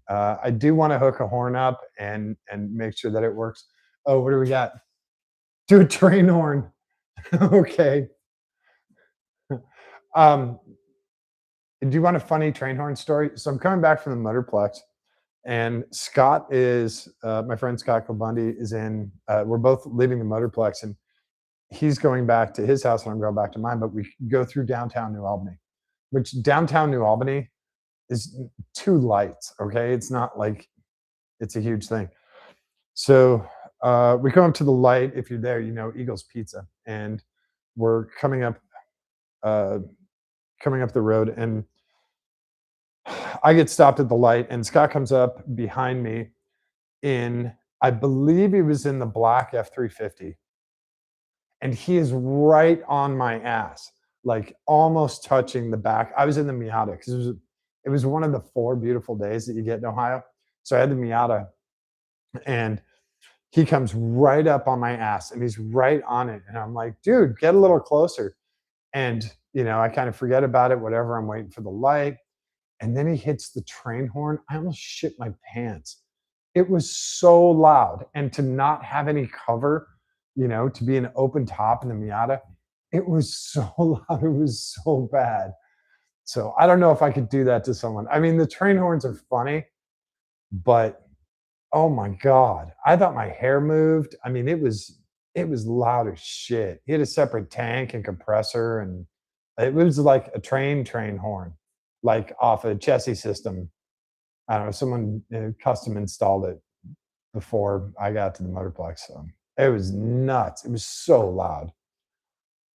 I do want to hook a horn up and make sure that it works. Oh, what do we got? Do a train horn. Okay. Um, do you want a funny train horn story? So I'm coming back from the Motorplex, and Scott is my friend Scott Kilbundy is in. We're both leaving the Motorplex, and he's going back to his house, and I'm going back to mine. But we go through downtown New Albany, which downtown New Albany is 2 lights. Okay, it's not like it's a huge thing. So we come up to the light. If you're there, Eagles Pizza, and we're coming up the road, and I get stopped at the light, and Scott comes up behind me in, I believe he was in the black F-350, and he is right on my ass, like almost touching the back. I was in the Miata because it was one of the 4 beautiful days that you get in Ohio. So I had the Miata, and he comes right up on my ass, and he's right on it, and I'm like, "Dude, get a little closer." And, I kind of forget about it, whatever, I'm waiting for the light, and then he hits the train horn. I almost shit my pants. It was so loud, and to not have any cover, to be an open top in the Miata, it was so loud, it was so bad. So, I don't know if I could do that to someone. I mean, the train horns are funny, but oh my god, I thought my hair moved. I mean, it was loud as shit. He had a separate tank and compressor, and it was like a train horn, like off a chassis system. I don't know, someone custom installed it before I got to the motorplex. So it was nuts. It was so loud.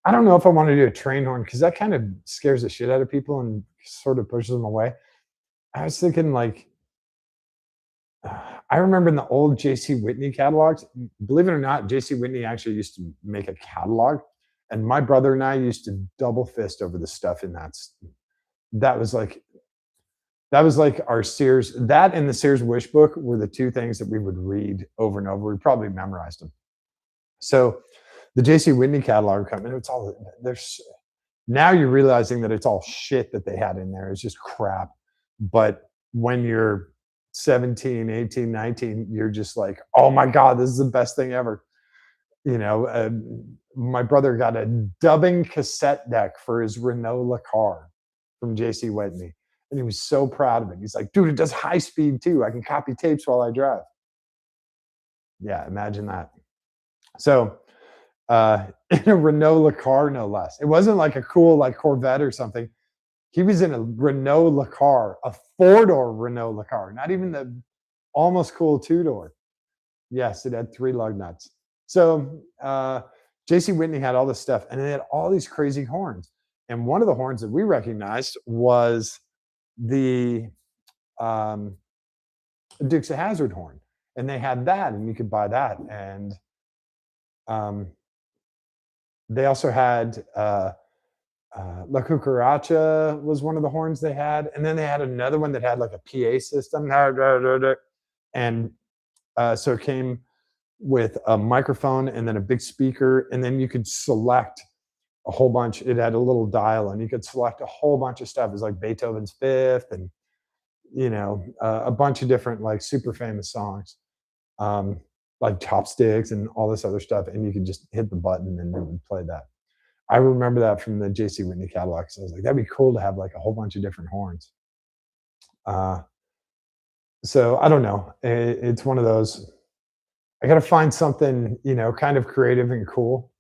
I don't know if I want to do a train horn because that kind of scares the shit out of people and sort of pushes them away. I was thinking like, I remember in the old JC Whitney catalogs, believe it or not, JC Whitney actually used to make a catalog, and my brother and I used to double fist over the stuff in that. That was like that was like our Sears. That and the Sears Wish Book were the 2 things that we would read over and over. We probably memorized them. So the JC Whitney catalog would come, and it's all there's. Now you're realizing that it's all shit that they had in there. It's just crap. But when you're 17, 18, 19, you're just like, oh my God, this is the best thing ever. My brother got a dubbing cassette deck for his Renault car from JC Whitney. And he was so proud of it. He's like, dude, it does high speed too. I can copy tapes while I drive. Yeah, imagine that. So in a Renault car, no less. It wasn't like a cool like Corvette or something. He was in a Renault car, a 4-door Renault car, not even the almost cool 2-door. Yes, it had 3 lug nuts. So JC Whitney had all this stuff, and it had all these crazy horns. And one of the horns that we recognized was the Dukes of Hazzard horn, and they had that, and you could buy that. And they also had La Cucaracha was one of the horns they had, and then they had another one that had like a PA system, and so it came with a microphone and then a big speaker, and then you could select a whole bunch. It had a little dial, and you could select a whole bunch of stuff. It was like Beethoven's Fifth, and a bunch of different like super famous songs, like Chopsticks and all this other stuff, and you could just hit the button and it would play that. I remember that from the JC Whitney catalog. So I was like, that'd be cool to have like a whole bunch of different horns. So I don't know. It's one of those. I got to find something, kind of creative and cool.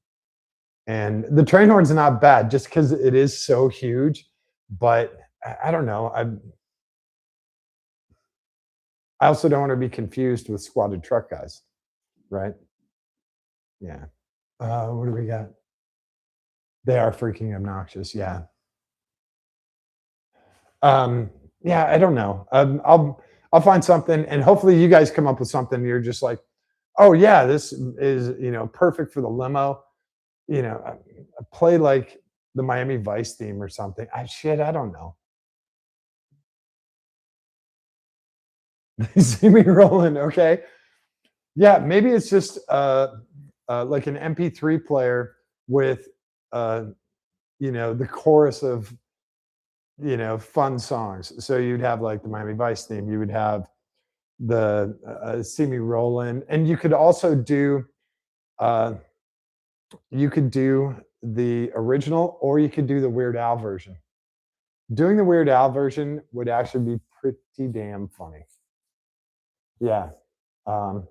And the train horn's not bad just because it is so huge. But I don't know. I also don't want to be confused with squatted truck guys, right? Yeah. What do we got? They are freaking obnoxious. Yeah. Yeah, I don't know. I'll find something, and hopefully you guys come up with something. You're just like, oh yeah, this is perfect for the limo. Play like the Miami Vice theme or something. I don't know. They see me rolling, okay? Yeah, maybe it's just like an MP3 player with the chorus of fun songs. So you'd have like the Miami Vice theme. You would have the "See Me Rollin'," and you could also do the original, or you could do the Weird Al version. Doing the Weird Al version would actually be pretty damn funny. Yeah. Um,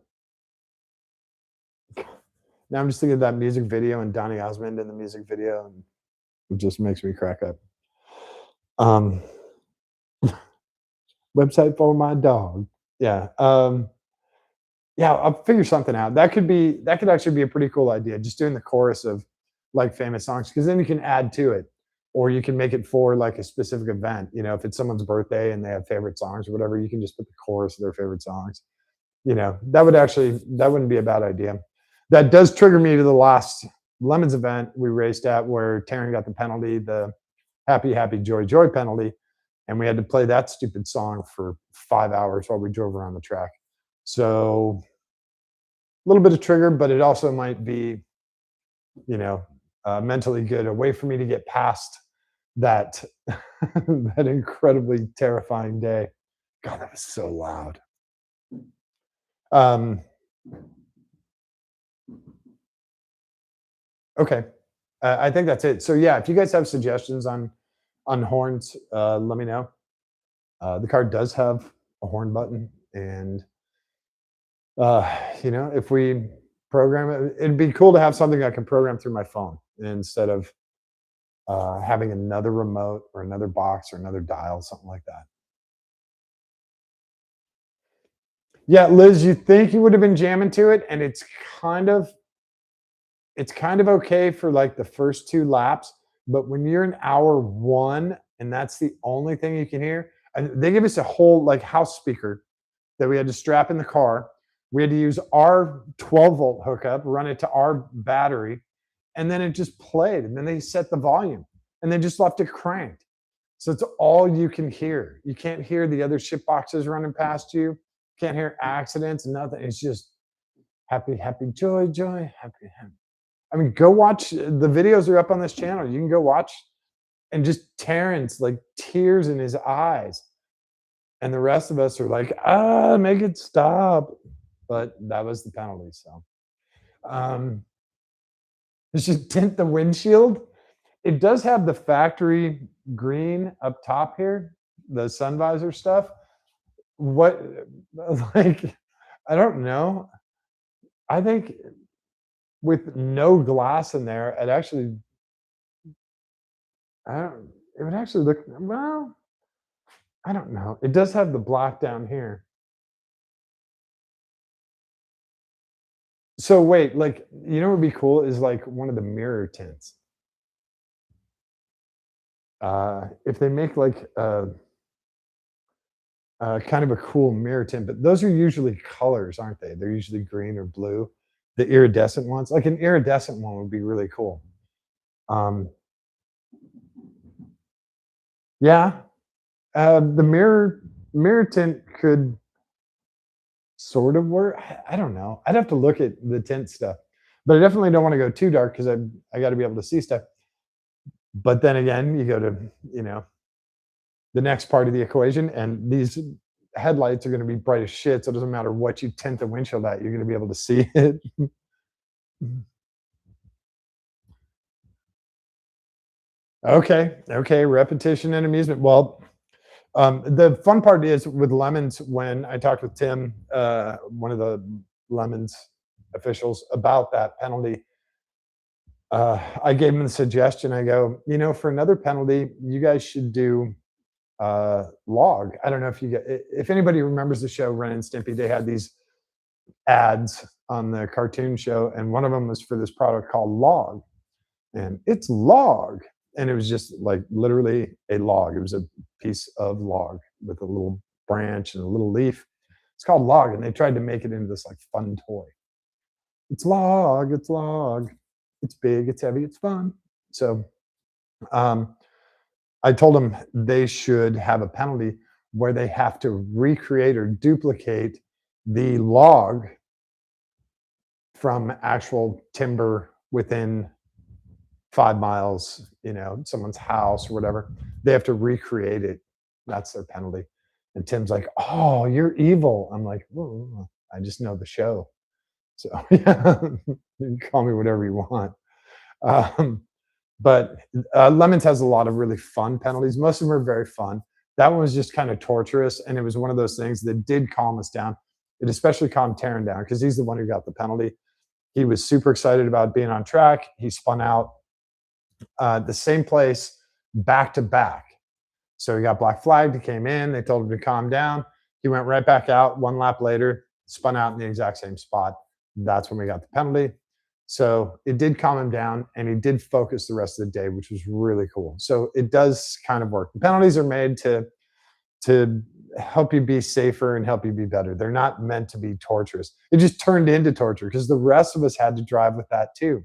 now I'm just thinking of that music video and Donny Osmond in the music video, and it just makes me crack up. Um, website for my dog. Yeah. Yeah, I'll figure something out. That could actually be a pretty cool idea. Just doing the chorus of like famous songs, because then you can add to it. or you can make it for like a specific event. You know, if it's someone's birthday and they have favorite songs or whatever, you can just put the chorus of their favorite songs. You know, that wouldn't be a bad idea. That does trigger me to the last Lemons event we raced at where Taryn got the penalty, the happy, happy, joy, joy penalty. And we had to play that stupid song for 5 hours while we drove around the track. So a little bit of trigger, but it also might be, you know, mentally good, a way for me to get past that that incredibly terrifying day. God, that was so loud. Um, okay, I think that's it. So yeah, if you guys have suggestions on horns, let me know. The car does have a horn button, and you know, if we program it, it'd be cool to have something I can program through my phone instead of having another remote or another box or another dial, something like that. Yeah, Liz, you think you would have been jamming to it, and kind of it's kind of okay for like the first 2 laps, but when you're in hour 1 and that's the only thing you can hear, and they give us a whole like house speaker that we had to strap in the car. We had to use our 12-volt hookup, run it to our battery, and then it just played. And then they set the volume and they just left it cranked. So it's all you can hear. You can't hear the other ship boxes running past you. Can't hear accidents, nothing. It's just happy, happy, joy, joy, happy, happy. I mean, go watch the videos are up on this channel. You can go watch and just Terrence like tears in his eyes. And the rest of us are like, make it stop. But that was the penalty. So it's just tint the windshield. It does have the factory green up top here, the sun visor stuff. What, like, I don't know. I think with no glass in there, it would actually look, well, I don't know. It does have the black down here. So wait, like, you know what would be cool is like one of the mirror tints. If they make like kind of a cool mirror tint, but those are usually colors, aren't they? They're usually green or blue. The iridescent ones, like an iridescent one would be really cool. Um, yeah, the mirror tint could sort of work. I don't know. I'd have to look at the tint stuff, but I definitely don't want to go too dark because I got to be able to see stuff. But then again, you go to, you know, the next part of the equation, and these headlights are going to be bright as shit. So it doesn't matter what you tint the windshield at, you're going to be able to see it. Okay, repetition and amusement. Well, the fun part is with Lemons, when I talked with Tim, one of the Lemons officials, about that penalty, I gave him the suggestion. I go, you know, for another penalty, you guys should do log. I don't know if anybody remembers the show Ren and Stimpy. They had these ads on the cartoon show, and one of them was for this product called Log, and it's log, and it was just like literally a log. It was a piece of log with a little branch and a little leaf. It's called Log, and they tried to make it into this like fun toy. It's log, it's log, it's big, it's heavy, it's fun. So I told them they should have a penalty where they have to recreate or duplicate the log from actual timber within 5 miles, you know, someone's house or whatever. They have to recreate it. That's their penalty. And Tim's like, "Oh, you're evil." I'm like, "Whoa, I just know the show." So yeah, you can call me whatever you want. Um, but Lemons has a lot of really fun penalties. Most of them are very fun. That one was just kind of torturous, and it was one of those things that did calm us down. It especially calmed Taryn down because he's the one who got the penalty. He was super excited about being on track. He spun out the same place back to back. So he got black flagged. He came in. They told him to calm down. He went right back out 1 lap later, spun out in the exact same spot. That's when we got the penalty. So it did calm him down, and he did focus the rest of the day, which was really cool. So it does kind of work. The penalties are made to help you be safer and help you be better. They're not meant to be torturous. It just turned into torture because the rest of us had to drive with that too.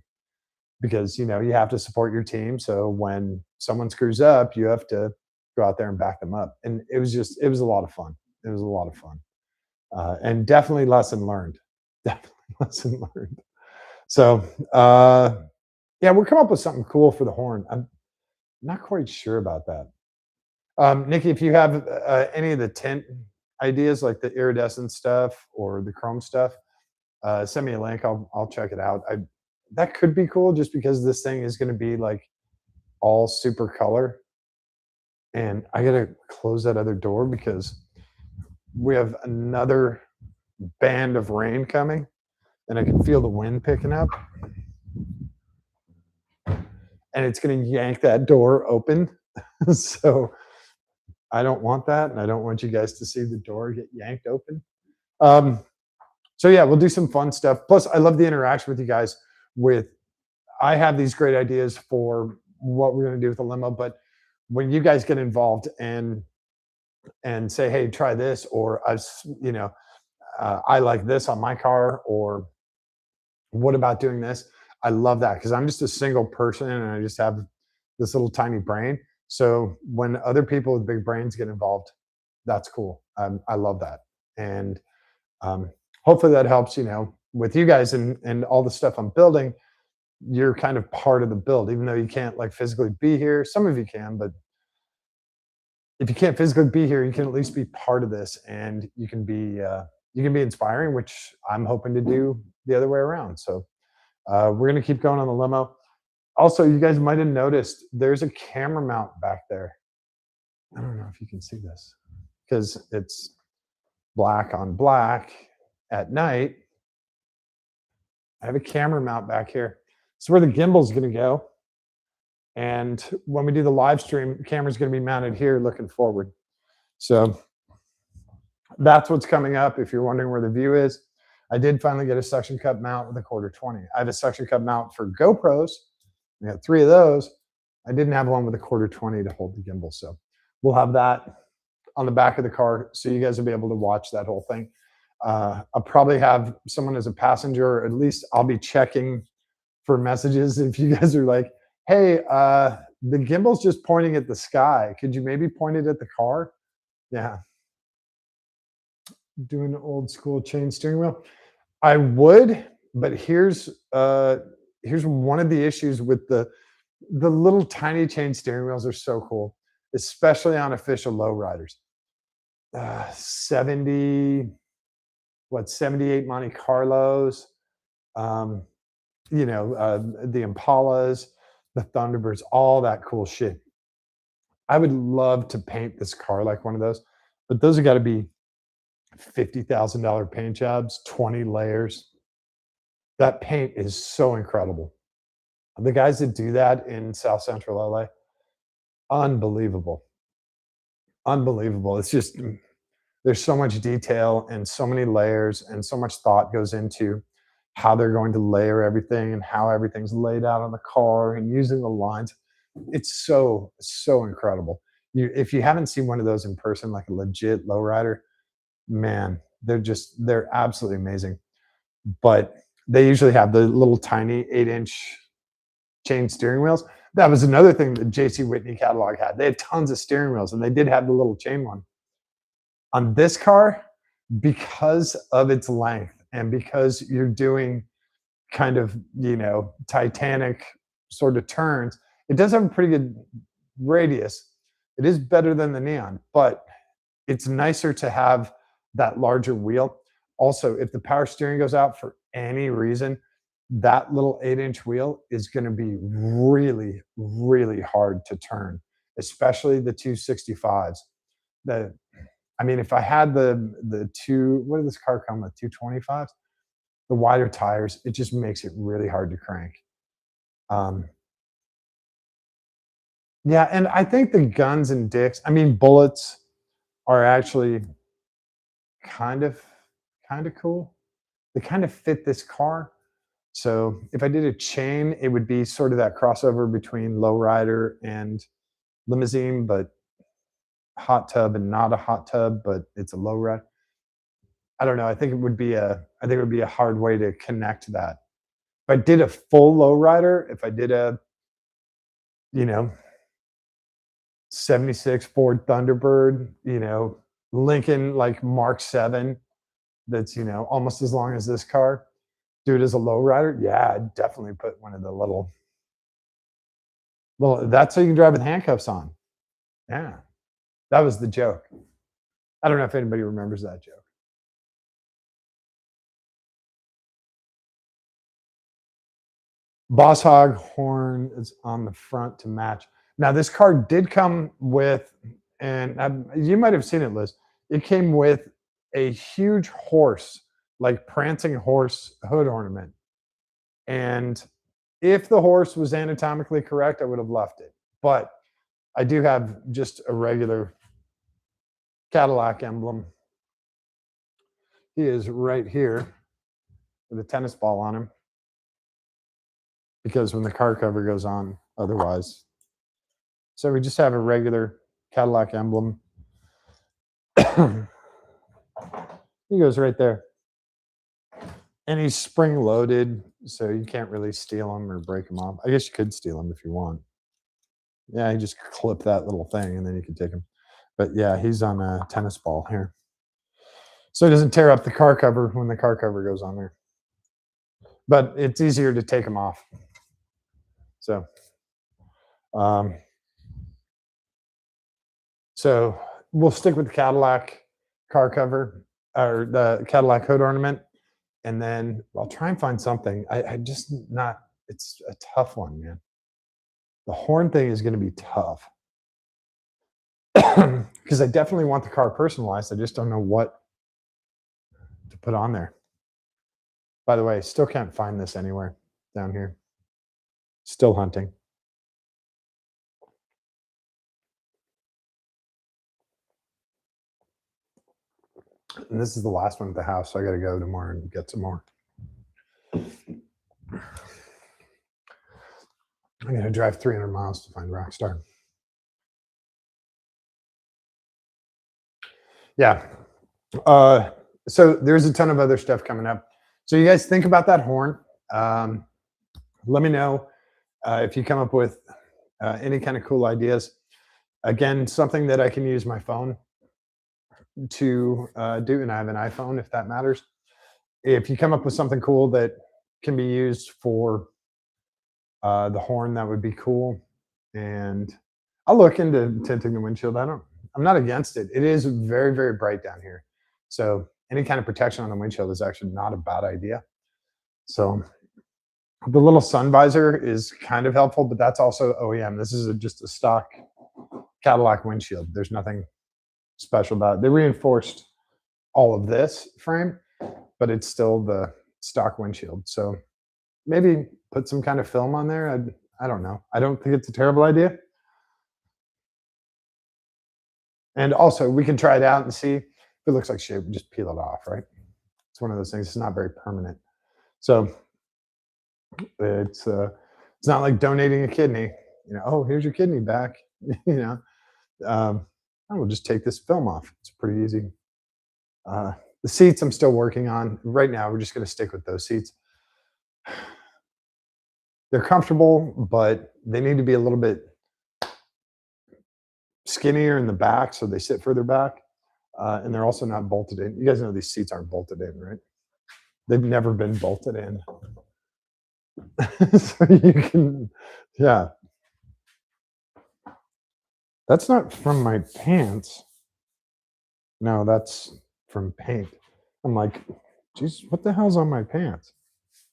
Because you have to support your team. So when someone screws up, you have to go out there and back them up. And it was a lot of fun. It was a lot of fun, and definitely lesson learned. Definitely lesson learned. So yeah, we'll come up with something cool for the horn. I'm not quite sure about that. Nikki, if you have any of the tint ideas, like the iridescent stuff or the chrome stuff, send me a link. I'll check it out. That could be cool, just because this thing is going to be like all super color, and I gotta close that other door because we have another band of rain coming, and I can feel the wind picking up, and it's going to yank that door open. So I don't want that, and I don't want you guys to see the door get yanked open. Um, so yeah, we'll do some fun stuff. Plus, I love the interaction with you guys. With I have these great ideas for what we're going to do with the limo, but when you guys get involved and say, "Hey, try this," or I like this on my car, or what about doing this? I love that because I'm just a single person and I just have this little tiny brain. So when other people with big brains get involved, that's cool. I love that, and um, hopefully that helps. With you guys and all the stuff I'm building, you're kind of part of the build, even though you can't like physically be here. Some of you can, but if you can't physically be here, you can at least be part of this, and you can be inspiring, which I'm hoping to do the other way around. So we're gonna keep going on the limo. Also, you guys might have noticed there's a camera mount back there. I don't know if you can see this because it's black on black at night. I have a camera mount back here. It's where the gimbal's gonna go. And when we do the live stream, the camera's gonna be mounted here looking forward. So that's what's coming up. If you're wondering where the view is, I did finally get a suction cup mount with a quarter 20. I have a suction cup mount for GoPros. I got 3 of those. I didn't have one with a quarter 20 to hold the gimbal. So we'll have that on the back of the car, so you guys will be able to watch that whole thing. I'll probably have someone as a passenger, or at least I'll be checking for messages. If you guys are like, "Hey, the gimbal's just pointing at the sky. Could you maybe point it at the car?" Yeah, doing an old school chain steering wheel. I would, but here's one of the issues with the little tiny chain steering wheels are so cool, especially on official lowriders. 70, what, 78 Monte Carlos, um, the Impalas, the Thunderbirds, all that cool shit. I would love to paint this car like one of those, but those have got to be $50,000 paint jobs, 20 layers. That paint is so incredible. The guys that do that in South Central LA, unbelievable. Unbelievable. It's just there's so much detail and so many layers and so much thought goes into how they're going to layer everything and how everything's laid out on the car and using the lines. It's so incredible. If you haven't seen one of those in person, like a legit lowrider, man, they're absolutely amazing. But they usually have the little tiny 8-inch chain steering wheels. That was another thing that JC Whitney catalog had. They had tons of steering wheels, and they did have the little chain one. On this car, because of its length and because you're doing kind of, Titanic sort of turns, it does have a pretty good radius. It is better than the Neon, but it's nicer to have that larger wheel. Also, if the power steering goes out for any reason, that little 8-inch wheel is going to be really, really hard to turn, especially the 265s. The I mean, if I had the two, what did this car come with? 225s, the wider tires, it just makes it really hard to crank. Um, yeah, and I think the guns and dicks, I mean, bullets are actually kind of kind of cool. They kind of fit this car. So if I did a chain, it would be sort of that crossover between lowrider and limousine, but hot tub and not a hot tub, but it's a low ride. I don't know. I think it would be a hard way to connect that. If I did a full low rider, if I did a, you know, 76 Ford Thunderbird, Lincoln like Mark 7, that's, almost as long as this car, do it as a low rider. Yeah, I'd definitely put one of the little, that's so you can drive with handcuffs on. Yeah. That was the joke. I don't know if anybody remembers that joke. Boss Hog horn is on the front to match. Now, this car did come with, and you might have seen it, Liz. It came with a huge horse, like prancing horse hood ornament. And if the horse was anatomically correct, I would have left it. But I do have just a regular Cadillac emblem. He is right here with a tennis ball on him because when the car cover goes on, otherwise. So we just have a regular Cadillac emblem. He goes right there. And he's spring loaded, so you can't really steal him or break him off. I guess you could steal him if you want. Yeah, you just clip that little thing and then you can take him. But yeah, he's on a tennis ball here. So it doesn't tear up the car cover when the car cover goes on there. But it's easier to take them off. So, um, so we'll stick with the Cadillac car cover or the Cadillac hood ornament, and then I'll try and find something. I just not. It's a tough one, man. The horn thing is going to be tough because I definitely want the car personalized. I just don't know what to put on there. By the way, still can't find this anywhere down here. Still hunting. And this is the last one at the house, so I got to go tomorrow and get some more. I'm going to drive 300 miles to find Rockstar. Yeah. So there's a ton of other stuff coming up. So you guys think about that horn. Let me know if you come up with any kind of cool ideas. Again, something that I can use my phone to do, and I have an iPhone if that matters. If you come up with something cool that can be used for the horn, that would be cool. And I'll look into tinting the windshield. I'm not against it. It is very, very bright down here. So any kind of protection on the windshield is actually not a bad idea. So the little sun visor is kind of helpful, but that's also OEM. This is just a stock Cadillac windshield. There's nothing special about it. They reinforced all of this frame, but it's still the stock windshield. So maybe put some kind of film on there. I don't know. I don't think it's a terrible idea. And also, we can try it out and see if it looks like shit. We just peel it off, right? It's one of those things. It's not very permanent. So it's not like donating a kidney. Oh, here's your kidney back. I will just take this film off. It's pretty easy. The seats I'm still working on. Right now, we're just going to stick with those seats. They're comfortable, but they need to be a little bit skinnier in the back so they sit further back. And they're also not bolted in. You guys know these seats aren't bolted in, right? They've never been bolted in. So you can, yeah. That's not from my pants. No, that's from paint. I'm like, geez, what the hell's on my pants?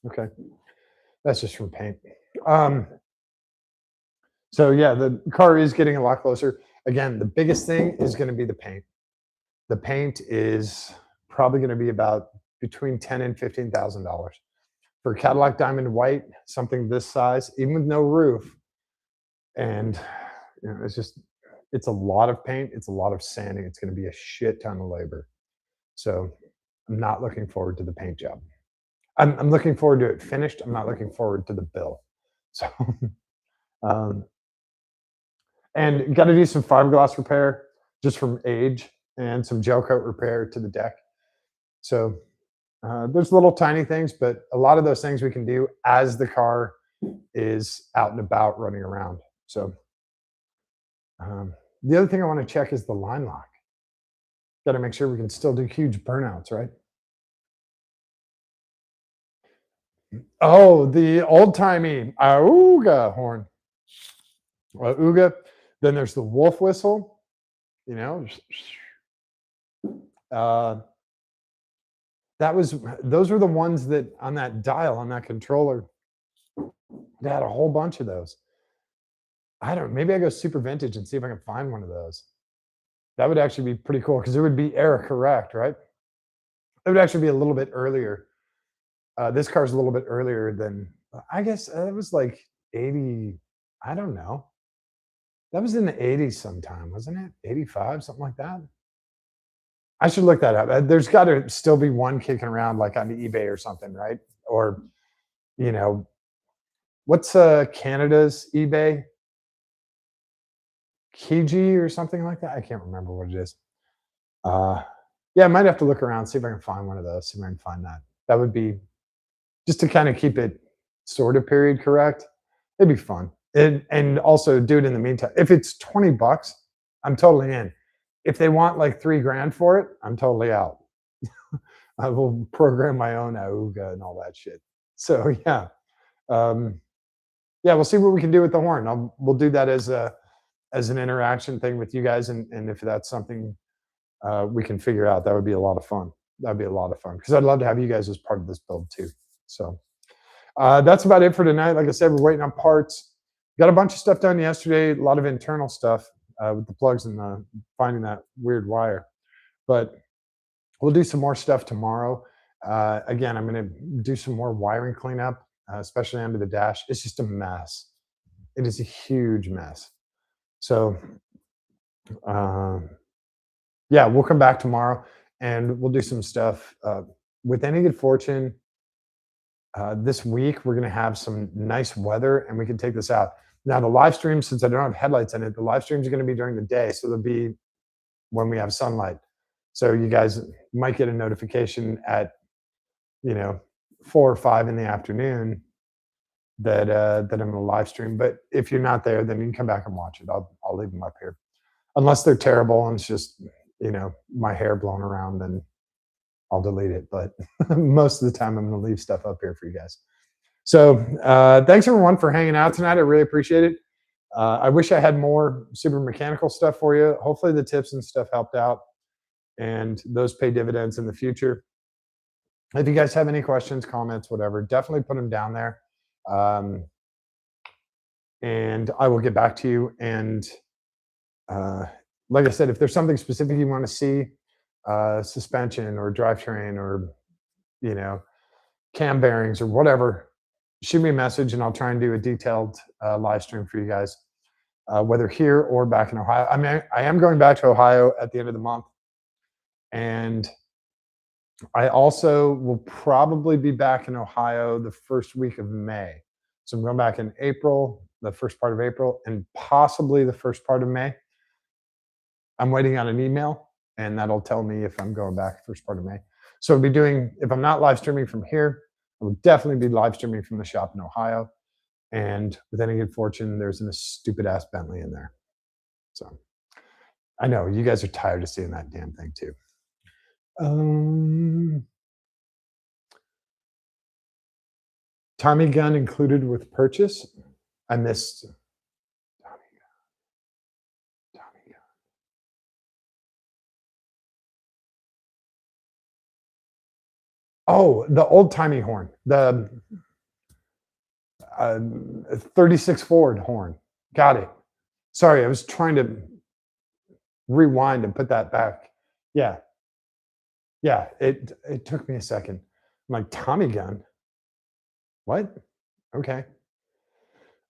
Okay. That's just from paint. So yeah, the car is getting a lot closer. Again, the biggest thing is going to be the paint. The paint is probably going to be about between $10,000 and $15,000 for Cadillac Diamond White, something this size, even with no roof. And it's a lot of paint. It's a lot of sanding. It's going to be a shit ton of labor. So I'm not looking forward to the paint job. I'm looking forward to it finished. I'm not looking forward to the bill. So, um, and got to do some fiberglass repair just from age and some gel coat repair to the deck. So there's little tiny things, but a lot of those things we can do as the car is out and about running around. So the other thing I want to check is the line lock. Got to make sure we can still do huge burnouts, right? Oh, the old timey auga horn, auga. Then there's the wolf whistle. You know, uh, that was those were the ones that on that dial on that controller. They had a whole bunch of those. I don't. Maybe I go super vintage and see if I can find one of those. That would actually be pretty cool because it would be era correct, right? It would actually be a little bit earlier. This car's a little bit earlier than I guess it was like 80. I don't know. That was in the 80s sometime, wasn't it? 85, something like that. I should look that up. There's got to still be one kicking around like on eBay or something, right? Or, you know, what's Canada's eBay? Kijiji or something like that. I can't remember what it is. Uh, yeah, I might have to look around, see if I can find one of those, see if I can find that. That would be just to kind of keep it sort of period correct. It'd be fun. And also do it in the meantime. If it's 20 bucks, I'm totally in. If they want like 3 grand for it, I'm totally out. I will program my own auga and all that shit. So yeah. Um, yeah, we'll see what we can do with the horn. We'll do that as an interaction thing with you guys, and if that's something we can figure out, that would be a lot of fun. That'd be a lot of fun because I'd love to have you guys as part of this build too. So that's about it for tonight. Like I said, we're waiting on parts. Got a bunch of stuff done yesterday. A lot of internal stuff with the plugs and finding that weird wire. But we'll do some more stuff tomorrow. Again, I'm going to do some more wiring cleanup, especially under the dash. It's just a mess. It is a huge mess. So, yeah, we'll come back tomorrow and we'll do some stuff. With any good fortune, this week we're going to have some nice weather and we can take this out. Now, the live stream, since I don't have headlights in it, the live streams are going to be during the day. So they'll be when we have sunlight. So you guys might get a notification at, 4 or 5 in the afternoon that that I'm going to live stream. But if you're not there, then you can come back and watch it. I'll leave them up here, unless they're terrible and it's just my hair blown around. Then I'll delete it. But most of the time, I'm going to leave stuff up here for you guys. So thanks everyone for hanging out tonight. I really appreciate it. I wish I had more super mechanical stuff for you. Hopefully the tips and stuff helped out and those pay dividends in the future. If you guys have any questions, comments, whatever, definitely put them down there. And I will get back to you. And like I said, if there's something specific you want to see, suspension or drivetrain or, cam bearings or whatever, shoot me a message and I'll try and do a detailed live stream for you guys, whether here or back in Ohio. I mean, I am going back to Ohio at the end of the month. And I also will probably be back in Ohio the first week of May. So I'm going back in April, the first part of April, and possibly the first part of May. I'm waiting on an email, and that'll tell me if I'm going back first part of May. So I'll be doing, if I'm not live streaming from here, I will definitely be live streaming from the shop in Ohio. And with any good fortune, there's a stupid ass Bentley in there. So I know you guys are tired of seeing that damn thing too. Tommy gun included with purchase. I missed Tommy gun. Tommy gun. Oh, the old timey horn, the 36 Ford horn. Got it. Sorry, I was trying to rewind and put that back. Yeah, yeah. It took me a second. I'm like, Tommy gun. What? Okay.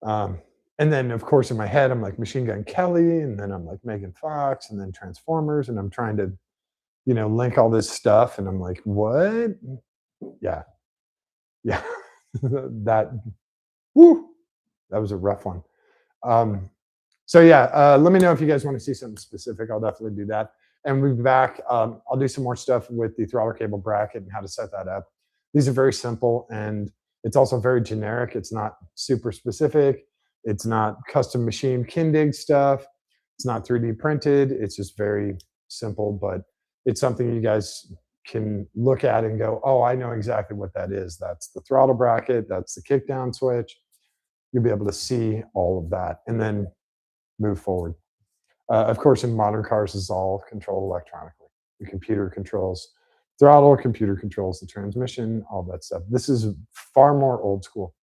And then of course in my head I'm like Machine Gun Kelly, and then I'm like Megan Fox, and then Transformers, and I'm trying to, link all this stuff, and I'm like, what? Yeah. Yeah, that woo, that was a rough one. Um, so yeah, let me know if you guys want to see something specific. I'll definitely do that. And we'll be back. I'll do some more stuff with the throttle cable bracket and how to set that up. These are very simple and it's also very generic. It's not super specific. It's not custom machine Kindig stuff. It's not 3D printed. It's just very simple, but it's something you guys can look at and go, oh, I know exactly what that is. That's the throttle bracket. That's the kickdown switch. You'll be able to see all of that and then move forward. Of course, in modern cars, it's all controlled electronically. The computer controls throttle, computer controls the transmission, all that stuff. This is far more old school.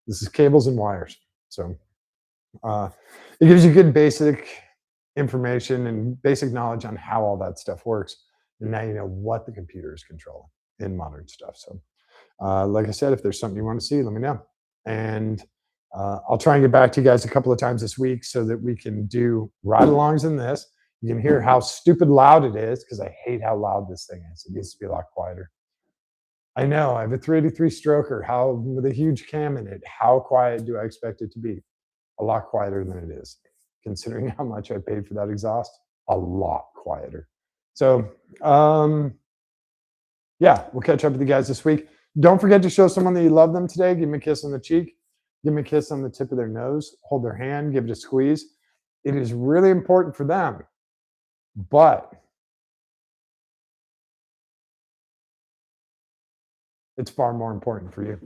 This is cables and wires. So uh, it gives you good basic information and basic knowledge on how all that stuff works. And now you know what the computer is controlling in modern stuff. So like I said, if there's something you want to see, let me know. And I'll try and get back to you guys a couple of times this week so that we can do ride alongs in this. You can hear how stupid loud it is because I hate how loud this thing is. It needs to be a lot quieter. I know I have a 383 stroker. How with a huge cam in it? How quiet do I expect it to be? A lot quieter than it is, considering how much I paid for that exhaust. A lot quieter. So yeah, we'll catch up with you guys this week. Don't forget to show someone that you love them today. Give them a kiss on the cheek. Give them a kiss on the tip of their nose. Hold their hand. Give it a squeeze. It is really important for them, but it's far more important for you.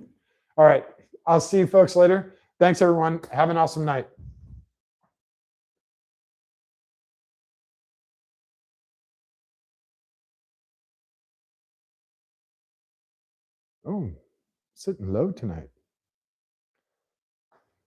All right. I'll see you folks later. Thanks, everyone. Have an awesome night. Oh, sitting low tonight.